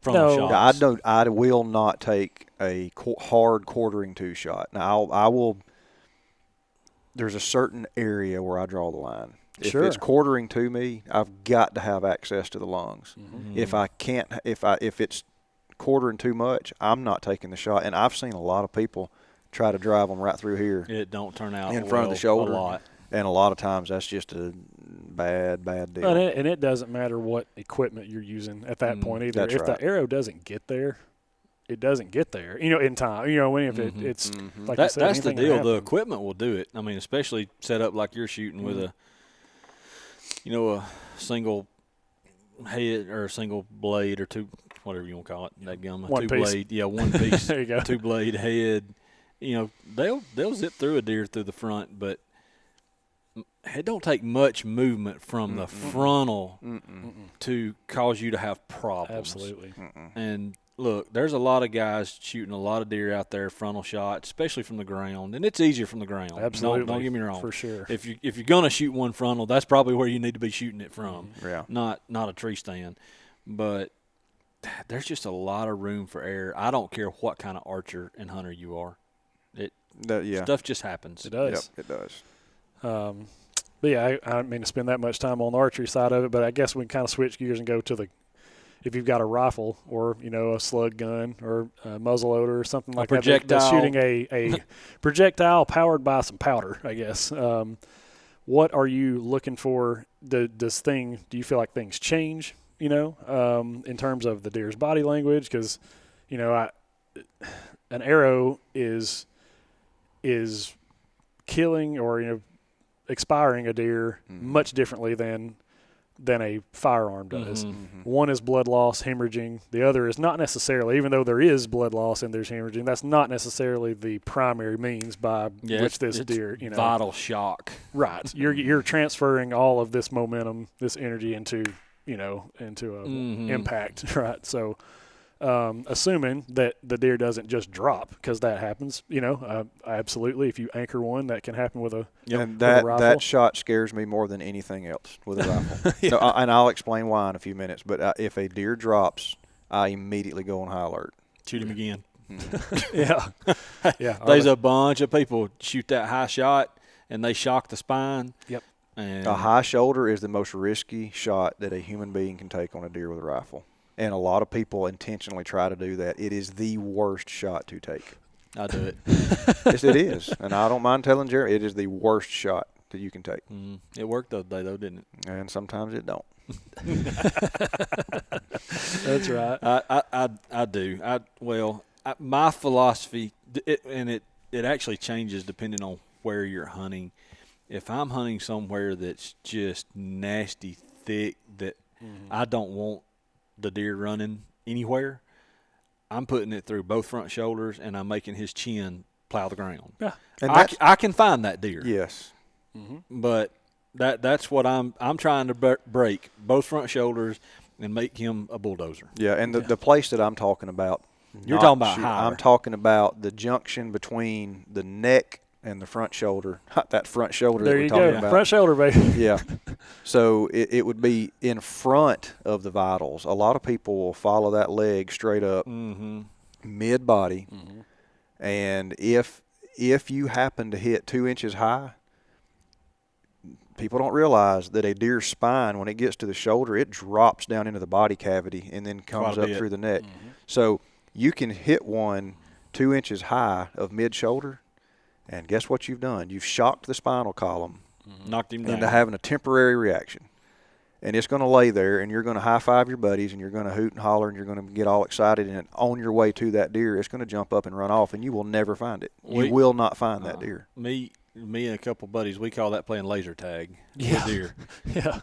frontal No. shots. I will not take a hard quartering two shot. Now I will. There's a certain area where I draw the line. Sure. If it's quartering to me, I've got to have access to the lungs. Mhm. If I can't, if it's quartering too much, I'm not taking the shot. And I've seen a lot of people try to drive them right through here, It don't turn out in front of the well shoulder. a lot. and a lot of times that's just a bad deal. And it doesn't matter what equipment you're using at that point either. That's If right. the arrow doesn't get there, it doesn't get there. In time. When if Mhm. it's Mhm. like you That's said, the anything can deal. The happen. equipment will do it. I mean, especially set up like you're shooting with a single head or a single blade or two, whatever you want to call it. That gum, One two piece. blade, yeah, one piece, There you go. two blade head. They'll zip through a deer through the front, but it don't take much movement from the frontal Mm-mm. to cause you to have problems. Absolutely. Mm-mm. And look, there's a lot of guys shooting a lot of deer out there, frontal shots, especially from the ground, and it's easier from the ground. Absolutely. Don't get me wrong. For sure. If you're gonna shoot one frontal, that's probably where you need to be shooting it from, Yeah. not a tree stand. But there's just a lot of room for error. I don't care what kind of archer and hunter you are. Yeah. Stuff just happens. It does. Yep, it does. But yeah, I don't mean to spend that much time on the archery side of it, but I guess we can kind of switch gears and go to if you've got a rifle or, a slug gun or a muzzle loader or something like that, that's shooting a projectile powered by some powder, I guess. What are you looking for? Do you feel like things change, in terms of the deer's body language? Because, an arrow is killing or, expiring a deer much differently than a firearm does. Mhm. Mm-hmm. One is blood loss, hemorrhaging. The other is not necessarily, even though there is blood loss and there's hemorrhaging, that's not necessarily the primary means by which this it's deer, vital shock. right. You're transferring all of this momentum, this energy into a Mhm. impact, right? So, assuming that the deer doesn't just drop, because that happens, absolutely. If you anchor one, that can happen with a And with a rifle. that shot scares me more than anything else with a rifle. Yeah. And I'll explain why in a few minutes. But if a deer drops, I immediately go on high alert. Shoot him again. yeah, yeah. There's a bunch of people shoot that high shot and they shock the spine. Yep. And A high shoulder is the most risky shot that a human being can take on a deer with a rifle. And a lot of people intentionally try to do that. It is the worst shot to take. I do it. Yes, it is. And I don't mind telling Jerry, it is the worst shot that you can take. It worked the other day though, didn't it? And sometimes it don't. That's right. I do. My philosophy, it actually changes depending on where you're hunting. If I'm hunting somewhere that's just nasty thick that I don't want the deer running anywhere, I'm putting it through both front shoulders and I'm making his chin plow the ground. Yeah. And I can find that deer. yes. But that's what I'm trying to break both front shoulders and make him a bulldozer. Yeah, and the place that I'm talking about, You're not talking about shoot- higher. I'm talking about the junction between the neck and the front shoulder. That front shoulder There that we're you talking go. about. Front shoulder, baby. Yeah. So it would be in front of the vitals. A lot of people will follow that leg straight up, mid body, and if you happen to hit 2 inches high, people don't realize that a deer's spine, when it gets to the shoulder, it drops down into the body cavity and then comes Quite a up bit. through the neck. So you can hit one 2 inches high of mid shoulder, and guess what you've done? You've shocked the spinal column Knocked him down. into having a temporary reaction. And it's going to lay there, and you're going to high-five your buddies, and you're going to hoot and holler, and you're going to get all excited, and on your way to that deer, it's going to jump up and run off, and you will never find it. You will not find that deer. Me and a couple buddies, we call that playing laser tag with deer. Yeah.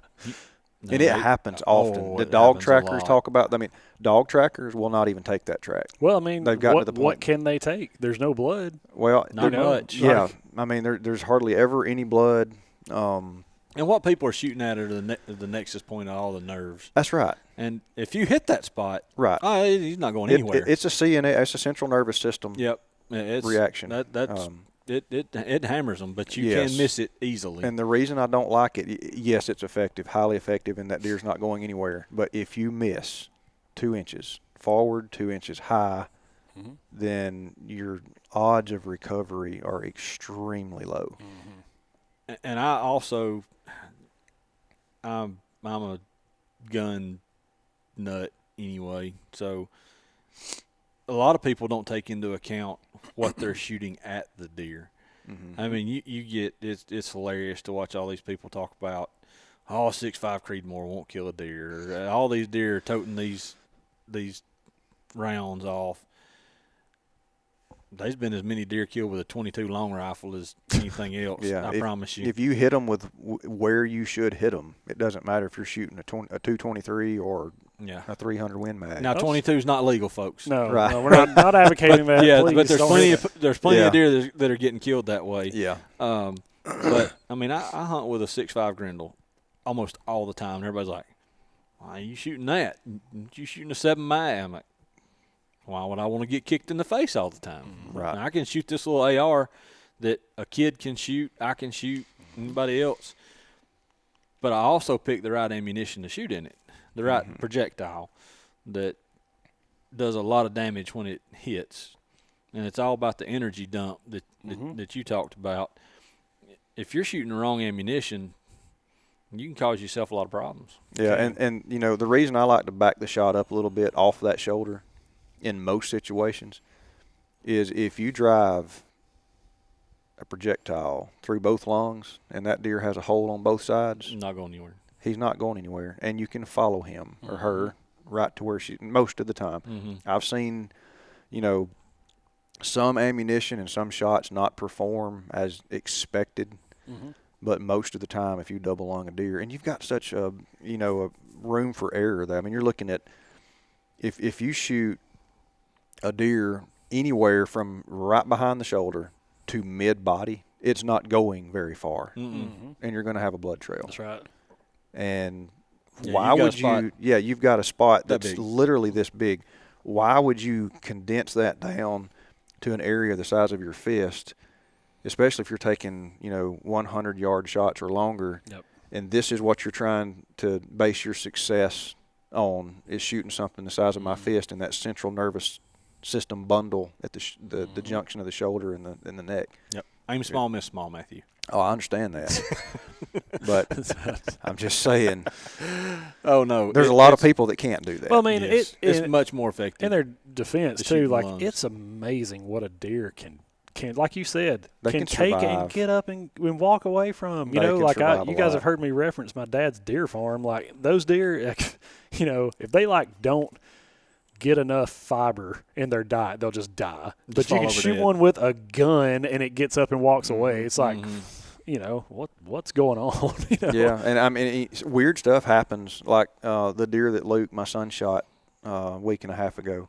And it happens often. The dog trackers talk about. I mean, dog trackers will not even take that track. Well, I mean, they've gotten to the point. What can they take? There's no blood. Well, not much. Yeah, I mean, there's hardly ever any blood. And what people are shooting at are the nexus point of all the nerves. That's right. And if you hit that spot, right, he's not going anywhere. It's a CNS. It's a central nervous system. Yep. Reaction. That's it hammers them, but you can miss it easily. And the reason I don't like it, yes, it's effective, highly effective, and that deer's not going anywhere. But if you miss 2 inches forward, 2 inches high, then your odds of recovery are extremely low. And I also, I'm a gun nut anyway, so a lot of people don't take into account what they're shooting at the deer. I mean, you get it's hilarious to watch all these people talk about, 6.5 Creedmoor won't kill a deer. All these deer are toting these rounds off. There's been as many deer killed with a 22 long rifle as anything else. I promise you. If you hit them with where you should hit them, it doesn't matter if you're shooting a 223 or a 300 Win Mag. Now 22 is not legal, folks. No, right. No, we're not advocating that. Yeah, Please but there's plenty of deer that are getting killed that way. Yeah. But I mean, I hunt with a 6.5 Grendel almost all the time. Everybody's like, "Why are you shooting that? You shooting a 7 mag?" I'm like, why would I want to get kicked in the face all the time? Right. Now, I can shoot this little AR that a kid can shoot. I can shoot. Anybody else. But I also pick the right ammunition to shoot in it, the right projectile that does a lot of damage when it hits. And it's all about the energy dump that you talked about. If you're shooting the wrong ammunition, you can cause yourself a lot of problems. Yeah, and you know, the reason I like to back the shot up a little bit off that shoulder in most situations is if you drive a projectile through both lungs and that deer has a hole on both sides, not going anywhere. He's not going anywhere, and you can follow him or her right to where she most of the time. I've seen, you know, some ammunition and some shots not perform as expected, but most of the time if you double lung a deer, and you've got such a, you know, a room for error there. I mean, you're looking at if you shoot a deer anywhere from right behind the shoulder to mid-body, it's not going very far, and you're going to have a blood trail. That's right. And why would you? Yeah, you've got a spot that's big. Literally this big. Why would you condense that down to an area the size of your fist, especially if you're taking, you know, 100-yard shots or longer? Yep. And this is what you're trying to base your success on, is shooting something the size of my fist in that central nervous system bundle at the junction of the shoulder and the neck. Yep. Aim small, miss small, Matthew. Oh, I understand that. But I'm just saying. Oh, no. There's a lot of people that can't do that. Well, I mean, it's much more effective. In their defense, too, like, lungs. it's amazing what a deer can like you said, they can take survive. and get up and walk away from. You They know, can like survive you a guys lot. have heard me reference my dad's deer farm. Like, those deer, you know, if they, like, don't get enough fiber in their diet, they'll just die. But you can shoot one with a gun and it gets up and walks away. It's like, you know, what's going on? You know? Yeah, and I mean, weird stuff happens. Like the deer that Luke, my son, shot a week and a half ago.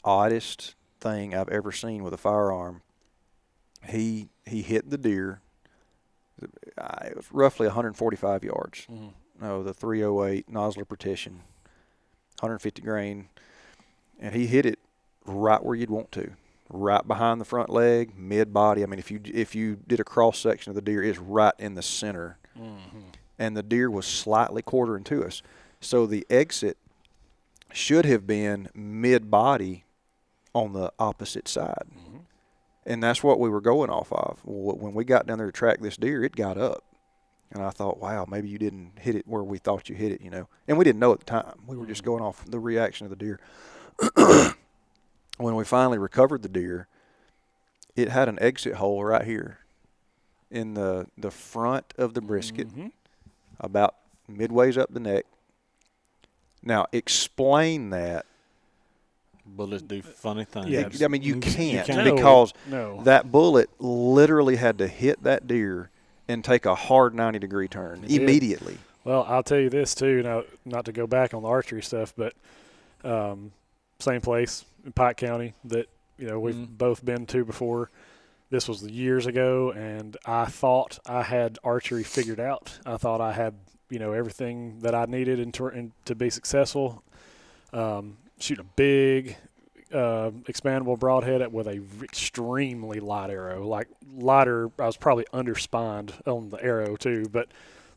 Oddest thing I've ever seen with a firearm. He hit the deer. It was roughly 145 yards. No, the 308 Nosler Partition, 150 grain, and he hit it right where you'd want to, right behind the front leg, mid body. I mean, if you did a cross section of the deer, it's right in the center, and the deer was slightly quartering to us, so the exit should have been mid body on the opposite side. And that's what we were going off of. When we got down there to track this deer, it got up. And I thought, wow, maybe you didn't hit it where we thought you hit it, you know. And we didn't know at the time. We were just going off the reaction of the deer. When we finally recovered the deer, it had an exit hole right here in the front of the brisket, about midways up the neck. Now, explain that. Bullets do funny things. Yeah, I mean, you can't No, because no. that bullet literally had to hit that deer and take a hard 90-degree turn immediately. Well, I'll tell you this too. Now, not to go back on the archery stuff, but same place in Pike County that we've both been to before. This was years ago, and I thought I had archery figured out. I thought I had everything that I needed to be successful. Shooting a big expandable broadhead with a extremely light arrow, like lighter. I was probably underspined on the arrow too, but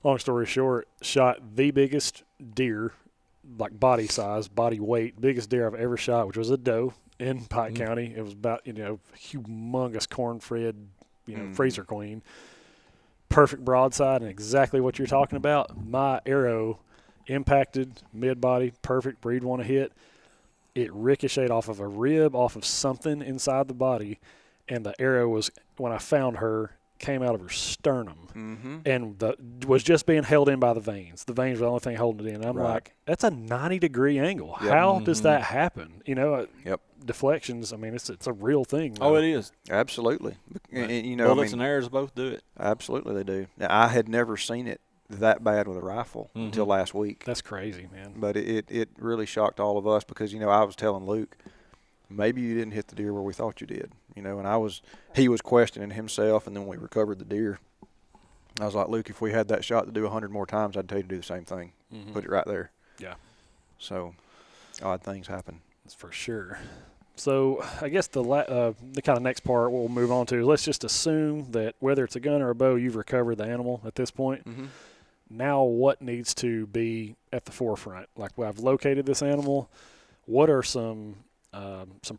long story short, shot the biggest deer, like body size, body weight, biggest deer I've ever shot, which was a doe in Pike County. It was about humongous corn-fed, freezer queen, perfect broadside, and exactly what you're talking about. My arrow impacted mid-body, perfect breed want to hit. It ricocheted off of a rib, off of something inside the body, and the arrow was, when I found her, came out of her sternum and was just being held in by the veins. The veins were the only thing holding it in. I'm like, that's a 90-degree angle. Yep. How does that happen? Deflections, I mean, it's a real thing. Though. Oh, it is. Absolutely. And, bullets and arrows both do it. Absolutely they do. Now, I had never seen it that bad with a rifle until last week. That's crazy, man. But it really shocked all of us because, I was telling Luke, maybe you didn't hit the deer where we thought you did, and he was questioning himself, and then we recovered the deer. I was like, Luke, if we had that shot to do 100 more times, I'd tell you to do the same thing. Put it right there. Yeah. So odd things happen. That's for sure. So I guess the kind of next part we'll move on to, let's just assume that whether it's a gun or a bow, you've recovered the animal at this point. Now what needs to be at the forefront? Like, I've located this animal. What are some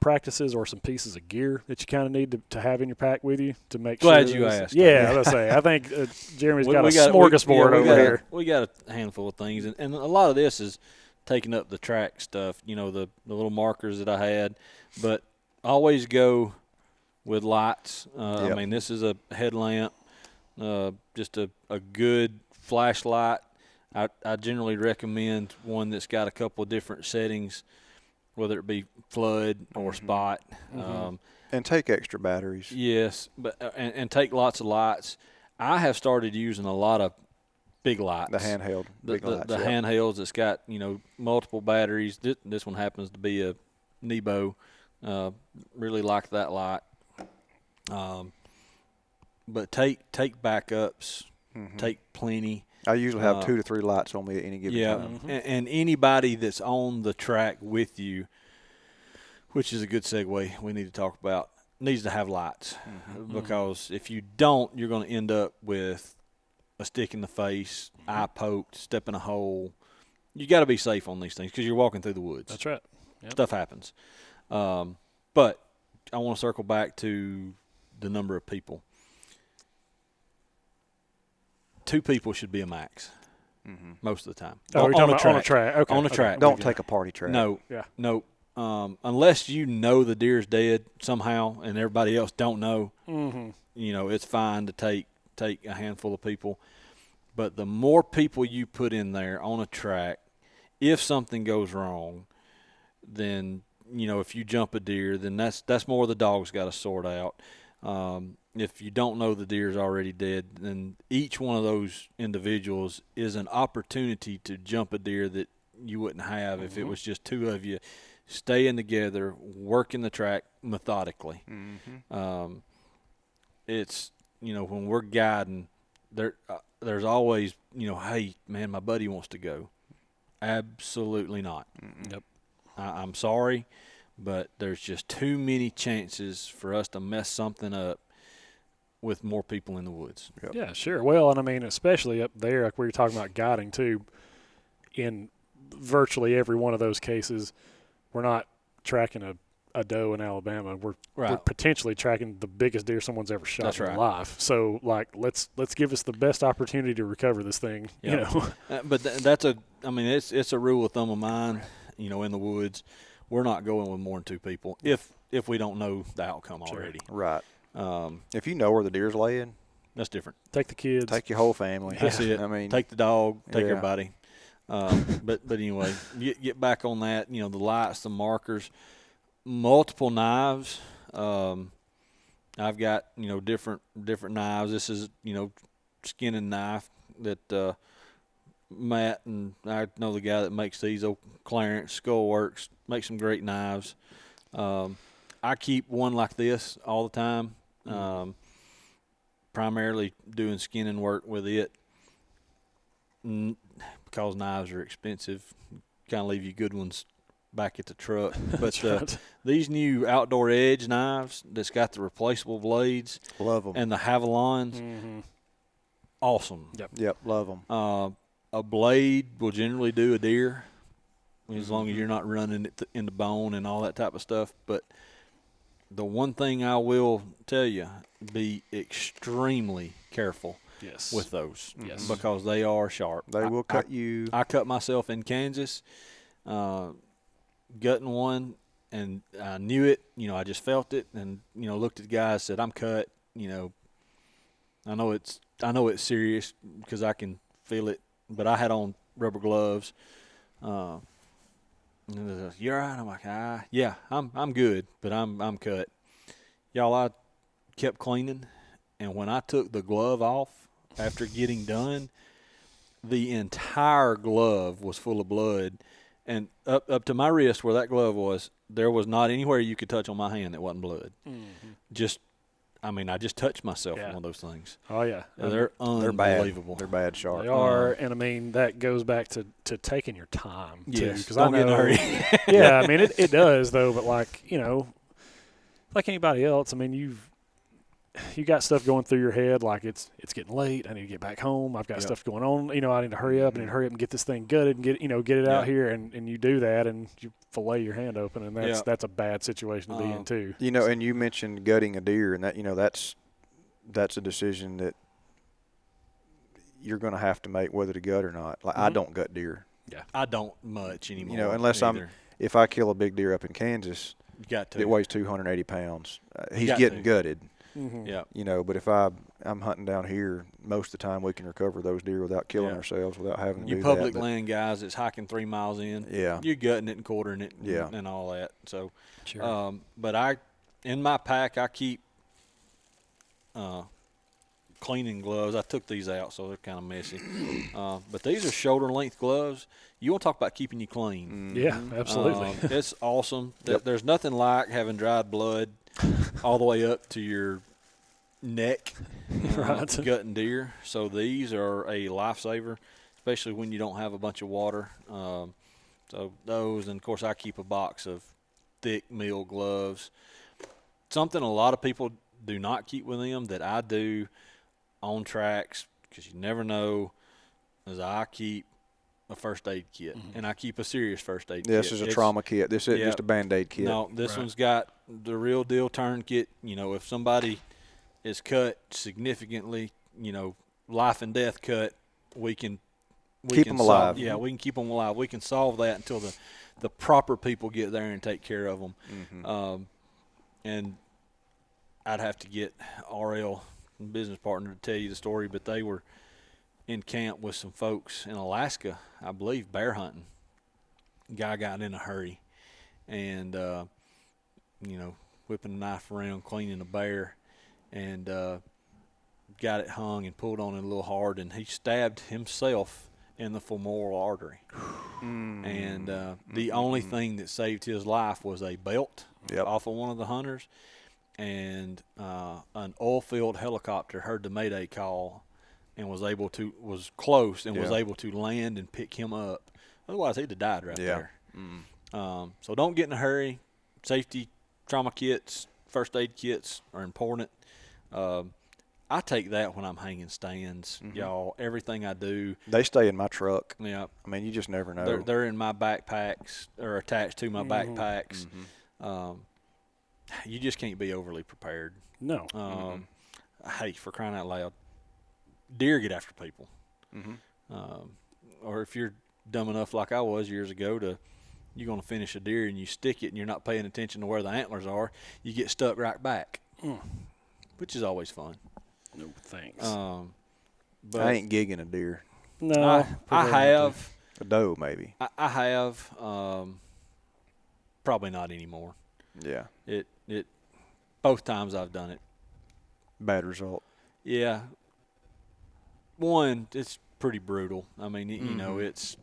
practices or some pieces of gear that you kind of need to have in your pack with you to make sure? Glad you asked. Yeah, I was going to say, I think Jeremy's got a smorgasbord over here. We got a handful of things, and a lot of this is taking up the track stuff, the little markers that I had. But always go with lights. I mean, this is a headlamp, just a good flashlight. I generally recommend one that's got a couple of different settings, whether it be flood or spot. And take extra batteries. Yes, but and take lots of lights. I have started using a lot of big lights. The handheld big lights. The handhelds that's got, multiple batteries. This one happens to be a Nebo. Really like that light. But take backups. Take plenty. I usually have 2 to 3 lights on me at any given time. And anybody that's on the track with you, which is a good segue we need to talk about, needs to have lights. Because if you don't, you're going to end up with a stick in the face, eye poked, step in a hole. You got to be safe on these things because you're walking through the woods. That's right. Yep. Stuff happens. But I want to circle back to the number of people. 2 people should be a max most of the time. Oh, on a track. Okay. On a track. Don't take a party track. No. Yeah. No. Unless you know the deer's dead somehow and everybody else don't know, it's fine to take a handful of people. But the more people you put in there on a track, if something goes wrong, then if you jump a deer, then that's more the dog's got to sort out. If you don't know the deer's already dead, then each one of those individuals is an opportunity to jump a deer that you wouldn't have if it was just 2 of you staying together, working the track methodically. It's, when we're guiding, there's always, hey, man, my buddy wants to go. Absolutely not. Yep. I'm sorry, but there's just too many chances for us to mess something up with more people in the woods. Yep. Yeah, sure. Well, and I mean, especially up there, like we were talking about guiding too, in virtually every one of those cases, we're not tracking a doe in Alabama. We're potentially tracking the biggest deer someone's ever shot in their life. So, like, let's give us the best opportunity to recover this thing. Yep. But that's it's a rule of thumb of mine. In the woods, we're not going with more than 2 people if we don't know the outcome already. Right. If you know where the deer's laying, that's different. Take the kids. Take your whole family. That's it. I mean, take the dog. Take everybody. But anyway, get back on that. The lights, the markers, multiple knives. I've got different knives. This is skinning knife that Matt, and I know the guy that makes these, old Clarence Skullworks, makes some great knives. I keep one like this all the time, primarily doing skinning work with it because knives are expensive. Kind of leave you good ones back at the truck. But right. these new Outdoor Edge knives that's got the replaceable blades, Love them. and the Havalons, awesome. Yep, love them. A blade will generally do a deer as long as you're not running it in the bone and all that type of stuff. But the one thing I will tell you, be extremely careful with those. Yes. Because they are sharp. They will cut you. I cut myself in Kansas, gutting one, and I knew it. I just felt it, and looked at the guy and said, "I'm cut." I know it's serious because I can feel it, but I had on rubber gloves. And they're like, "You're all right?" I'm like, yeah, I'm good, but I'm cut. Y'all, I kept cleaning, and when I took the glove off after getting done, the entire glove was full of blood, and up to my wrist where that glove was, there was not anywhere you could touch on my hand that wasn't blood. I just touched myself on one of those things. Oh, yeah. They're unbelievable. They're bad sharp. They are, and that goes back to taking your time too. Yes, Because don't get in a hurry. Yeah, it does though. But like anybody else, you got stuff going through your head. Like it's getting late. I need to get back home. I've got stuff going on. I need to hurry up. I need to hurry up and get this thing gutted and get it out here. And you do that, and you fillet your hand open, and that's a bad situation to be in too. And you mentioned gutting a deer, and that that's a decision that you're going to have to make whether to gut or not. Like I don't gut deer. Yeah, I don't much anymore. Unless if I kill a big deer up in Kansas, you got to. It weighs 280 pounds. He's getting gutted. Yeah. But if I'm hunting down here, most of the time we can recover those deer without killing ourselves, without having to do that. You public land guys that's hiking 3 miles in, you're gutting it and quartering it and all that. So, but in my pack, I keep cleaning gloves. I took these out, so they're kind of messy. But these are shoulder length gloves. You want to talk about keeping you clean. Yeah, absolutely. It's awesome. There's nothing like having dried blood all the way up to your neck, gutting deer. So these are a lifesaver, especially when you don't have a bunch of water. So those, and of course I keep a box of thick meal gloves. Something a lot of people do not keep with them that I do on tracks, because you never know, is I keep a first aid kit, and I keep a serious first aid kit. This is a trauma kit. This isn't just a Band-Aid kit. No, this one's got the real deal tourniquet. If somebody is cut significantly, life and death cut, we can keep them alive. We can keep them alive. We can solve that until the proper people get there and take care of them. And I'd have to get RL, business partner, to tell you the story, but they were in camp with some folks in Alaska, I believe, bear hunting. Guy got in a hurry and, whipping a knife around, cleaning a bear, and got it hung and pulled on it a little hard, and he stabbed himself in the femoral artery. And the only thing that saved his life was a belt off of one of the hunters, and an oil-filled helicopter heard the Mayday call and was close and was able to land and pick him up. Otherwise, he'd have died right there. So don't get in a hurry. Safety trauma kits, first aid kits are important. I take that when I'm hanging stands, y'all. Everything I do. They stay in my truck. Yeah. You just never know. They're in my backpacks, or attached to my backpacks. You just can't be overly prepared. No. Hey, for crying out loud, deer get after people. Or if you're dumb enough like I was years ago you're going to finish a deer and you stick it and you're not paying attention to where the antlers are, you get stuck right back, which is always fun. No thanks. But I ain't gigging a deer. No. I have. A doe, maybe. I have. Probably not anymore. Yeah. It both times I've done it. Bad result. Yeah. One, pretty brutal. I mean, you know, it's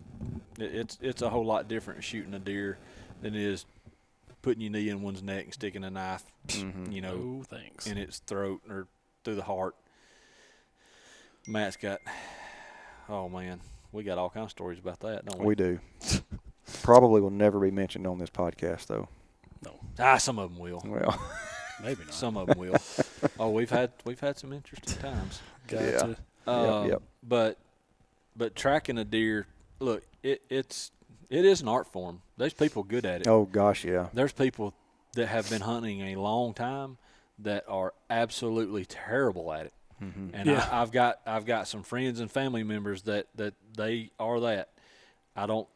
a whole lot different shooting a deer than it is putting your knee in one's neck and sticking a knife, you know, in its throat or through the heart. Matt's got, oh man, we got all kinds of stories about that, don't we? We do. Probably will never be mentioned on this podcast, though. No. Some of them will. Well, maybe not. Some of them will. Oh, we've had some interesting times. Gotcha. Yep. But tracking a deer, look, it is an art form. There's people good at it. Oh gosh, yeah. There's people that have been hunting a long time that are absolutely terrible at it. And I've got some friends and family members that they are that. I don't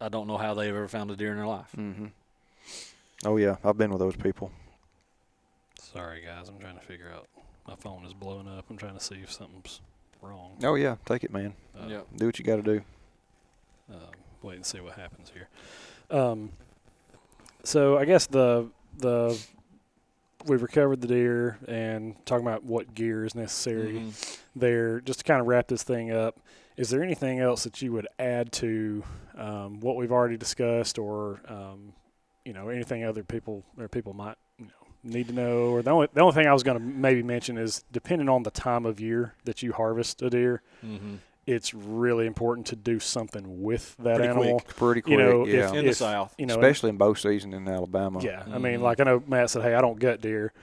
know how they've ever found a deer in their life. Oh yeah, I've been with those people. Sorry guys, I'm trying to figure out. My phone is blowing up. I'm trying to see if something's wrong. Oh yeah, take it, man. Do what you got to do. Wait and see what happens here. So I guess we've recovered the deer and talking about what gear is necessary there. Just to kind of wrap this thing up, is there anything else that you would add to what we've already discussed, or anything other people might need to know? Or the only thing I was going to maybe mention is, depending on the time of year that you harvest a deer, it's really important to do something with that animal. Pretty quick, yeah. In the South. Especially in bow season in Alabama. Yeah, I mean, like I know Matt said, hey, I don't gut deer,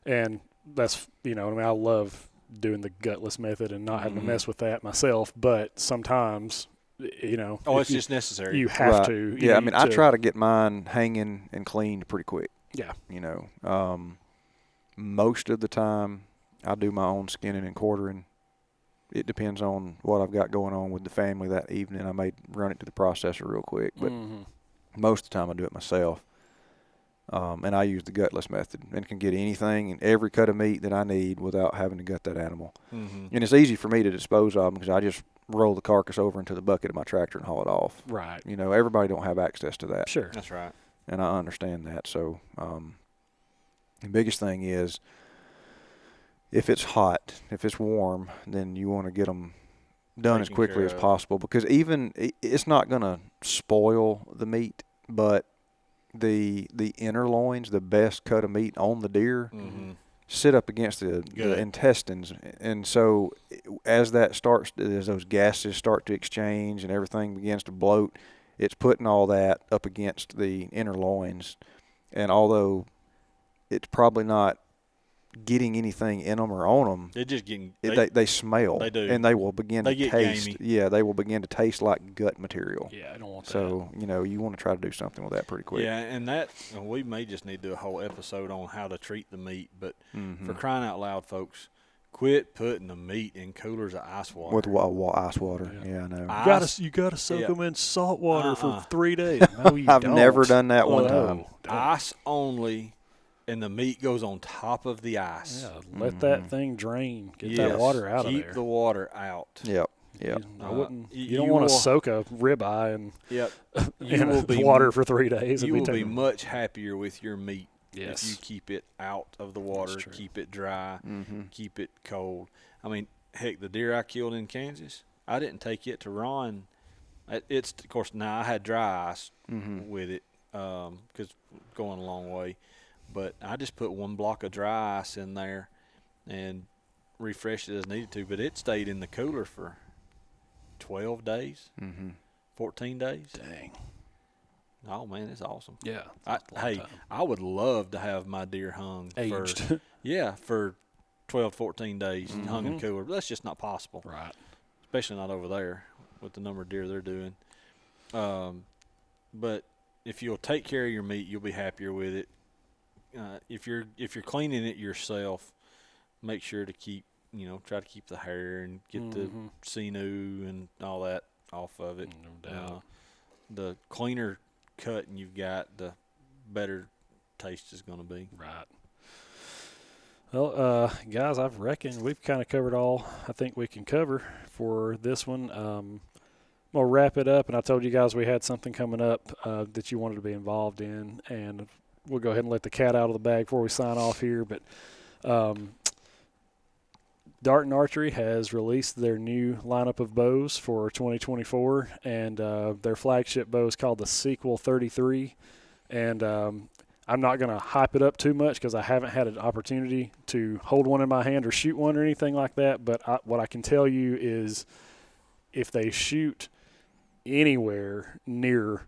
and that's, I love doing the gutless method and not having to mess with that myself, but sometimes, it's just necessary. You have to. Yeah, I try to get mine hanging and cleaned pretty quick. Yeah. Most of the time I do my own skinning and quartering. It depends on what I've got going on with the family that evening. I may run it to the processor real quick, but most of the time I do it myself. And I use the gutless method and can get anything and every cut of meat that I need without having to gut that animal. And it's easy for me to dispose of them because I just roll the carcass over into the bucket of my tractor and haul it off. Right. Everybody don't have access to that. Sure. That's right. And I understand that. So the biggest thing is, if it's hot, if it's warm, then you want to get them done as quickly as possible, because even it's not going to spoil the meat, but the inner loins, the best cut of meat on the deer, sit up against the intestines. And so as those gases start to exchange and everything begins to bloat, it's putting all that up against the inner loins. And although it's probably not getting anything in them or on them, they're just getting they smell. They do, and they will begin to taste. Gamey. Yeah, they will begin to taste like gut material. Yeah, I don't want that. So you want to try to do something with that pretty quick. Yeah, and we may just need to do a whole episode on how to treat the meat. But for crying out loud, folks, quit putting the meat in coolers of ice water. With ice water. Yeah, I know. You gotta soak them in salt water for 3 days. No, you I've don't. never done that one time. Ice only. And the meat goes on top of the ice. Yeah, let that thing drain. Get that water out of there. Keep the water out. Yep. I wouldn't. You don't want to soak a ribeye in water for 3 days. You will be much happier with your meat if you keep it out of the water, keep it dry, keep it cold. I mean, heck, the deer I killed in Kansas, I didn't take it to Ron. It's, of course, now I had dry ice with it because going a long way. But I just put 1 block of dry ice in there and refreshed it as needed to. But it stayed in the cooler for 12 days, 14 days. Dang. Oh, man, it's awesome. Yeah. I would love to have my deer hung. Aged. For 12, 14 days hung in cooler. But that's just not possible. Right. Especially not over there with the number of deer they're doing. But if you'll take care of your meat, you'll be happier with it. If you're cleaning it yourself, make sure to try to keep the hair and get the sinew and all that off of it. No doubt. The cleaner cutting you've got, the better taste is going to be. Right. Well, guys, I've reckoned we've kind of covered all I think we can cover for this one. I'm going to wrap it up, and I told you guys we had something coming up that you wanted to be involved in, and we'll go ahead and let the cat out of the bag before we sign off here. But Darton Archery has released their new lineup of bows for 2024, and their flagship bow is called the Sequel 33. And I'm not going to hype it up too much because I haven't had an opportunity to hold one in my hand or shoot one or anything like that. But what I can tell you is if they shoot anywhere near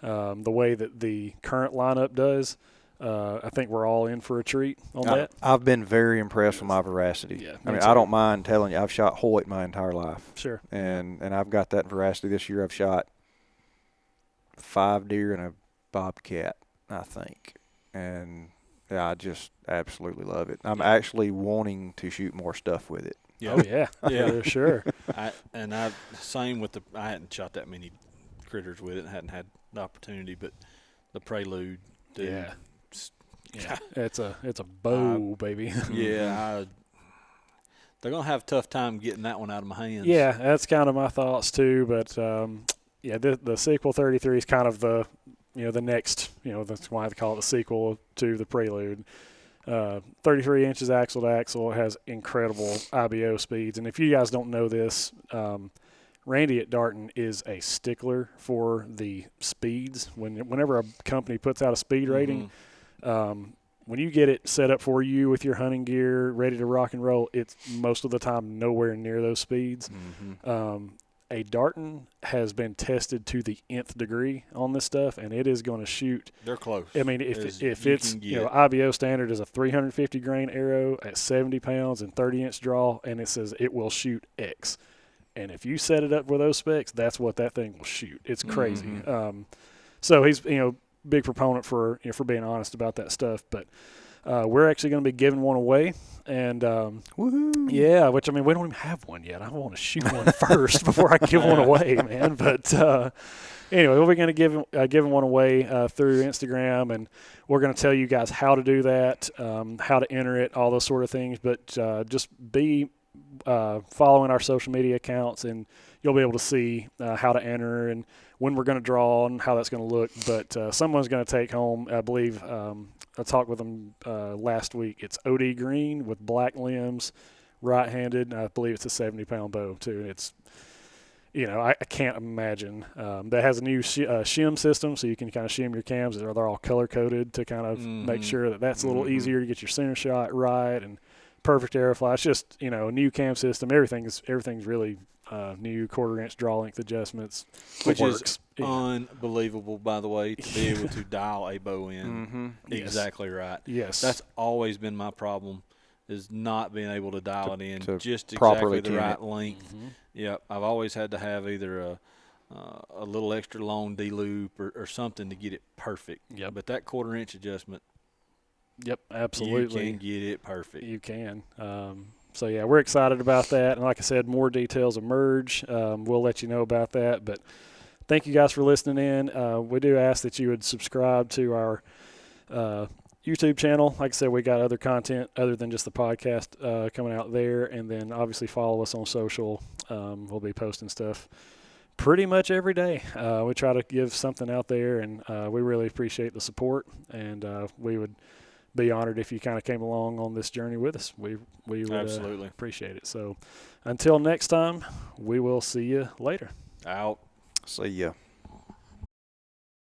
the way that the current lineup does, I think we're all in for a treat on that. I've been very impressed with my veracity. Yeah, I mean, I don't mind telling you, I've shot Hoyt my entire life. Sure. And I've got that veracity this year. I've shot 5 deer and a bobcat, I think. And yeah, I just absolutely love it. I'm actually wanting to shoot more stuff with it. Oh, yeah. Yeah. Sure. I hadn't shot that many critters with it, hadn't had the opportunity, but the Prelude, dude. Yeah. Yeah, it's a bow, baby. Yeah, they're gonna have a tough time getting that one out of my hands. Yeah, that's kind of my thoughts too. But the Sequel 33 is kind of the next, that's why they call it the sequel to the Prelude. 33 inches axle to axle. It has incredible IBO speeds, and if you guys don't know this, Randy at Darton is a stickler for the speeds. Whenever a company puts out a speed rating. When you get it set up for you with your hunting gear, ready to rock and roll, it's most of the time nowhere near those speeds. A Darton has been tested to the nth degree on this stuff, and it is going to shoot. They're close. I mean, if it's IBO standard is a 350 grain arrow at 70 pounds and 30-inch draw, and it says it will shoot X. And if you set it up with those specs, that's what that thing will shoot. It's crazy. So he's big proponent for being honest about that stuff, but we're actually going to be giving one away, and Woohoo! Yeah, which I mean we don't even have one yet. I want to shoot one first before I give one away, man. But anyway, we're going to give one away through Instagram, and we're going to tell you guys how to do that, how to enter it, all those sort of things. But just be following our social media accounts, and you'll be able to see how to enter and when we're going to draw and how that's going to look. But someone's going to take home, I believe, I talked with them last week. It's OD green with black limbs, right-handed. I believe it's a 70-pound bow, too. And it's, I can't imagine. That has a new shim system, so you can kind of shim your cams. They're all color-coded to kind of make sure that that's a little easier to get your center shot right and perfect arrow fly. It's just, a new cam system. Everything's really new quarter-inch draw length adjustments, which is unbelievable, by the way, to be able to dial a bow in. Exactly right. Yes. That's always been my problem, is not being able to dial it in just properly exactly the right length. Yep. I've always had to have either a little extra long D-loop or something to get it perfect. Yep. But that quarter-inch adjustment, yep, absolutely. You can get it perfect. You can. So, yeah, we're excited about that. And like I said, more details emerge. We'll let you know about that. But thank you guys for listening in. We do ask that you would subscribe to our YouTube channel. Like I said, we got other content other than just the podcast coming out there. And then obviously follow us on social. We'll be posting stuff pretty much every day. We try to give something out there, and we really appreciate the support. And we would be honored if you kind of came along on this journey with us. We would absolutely appreciate it. So until next time, we will see you later. Out. See ya.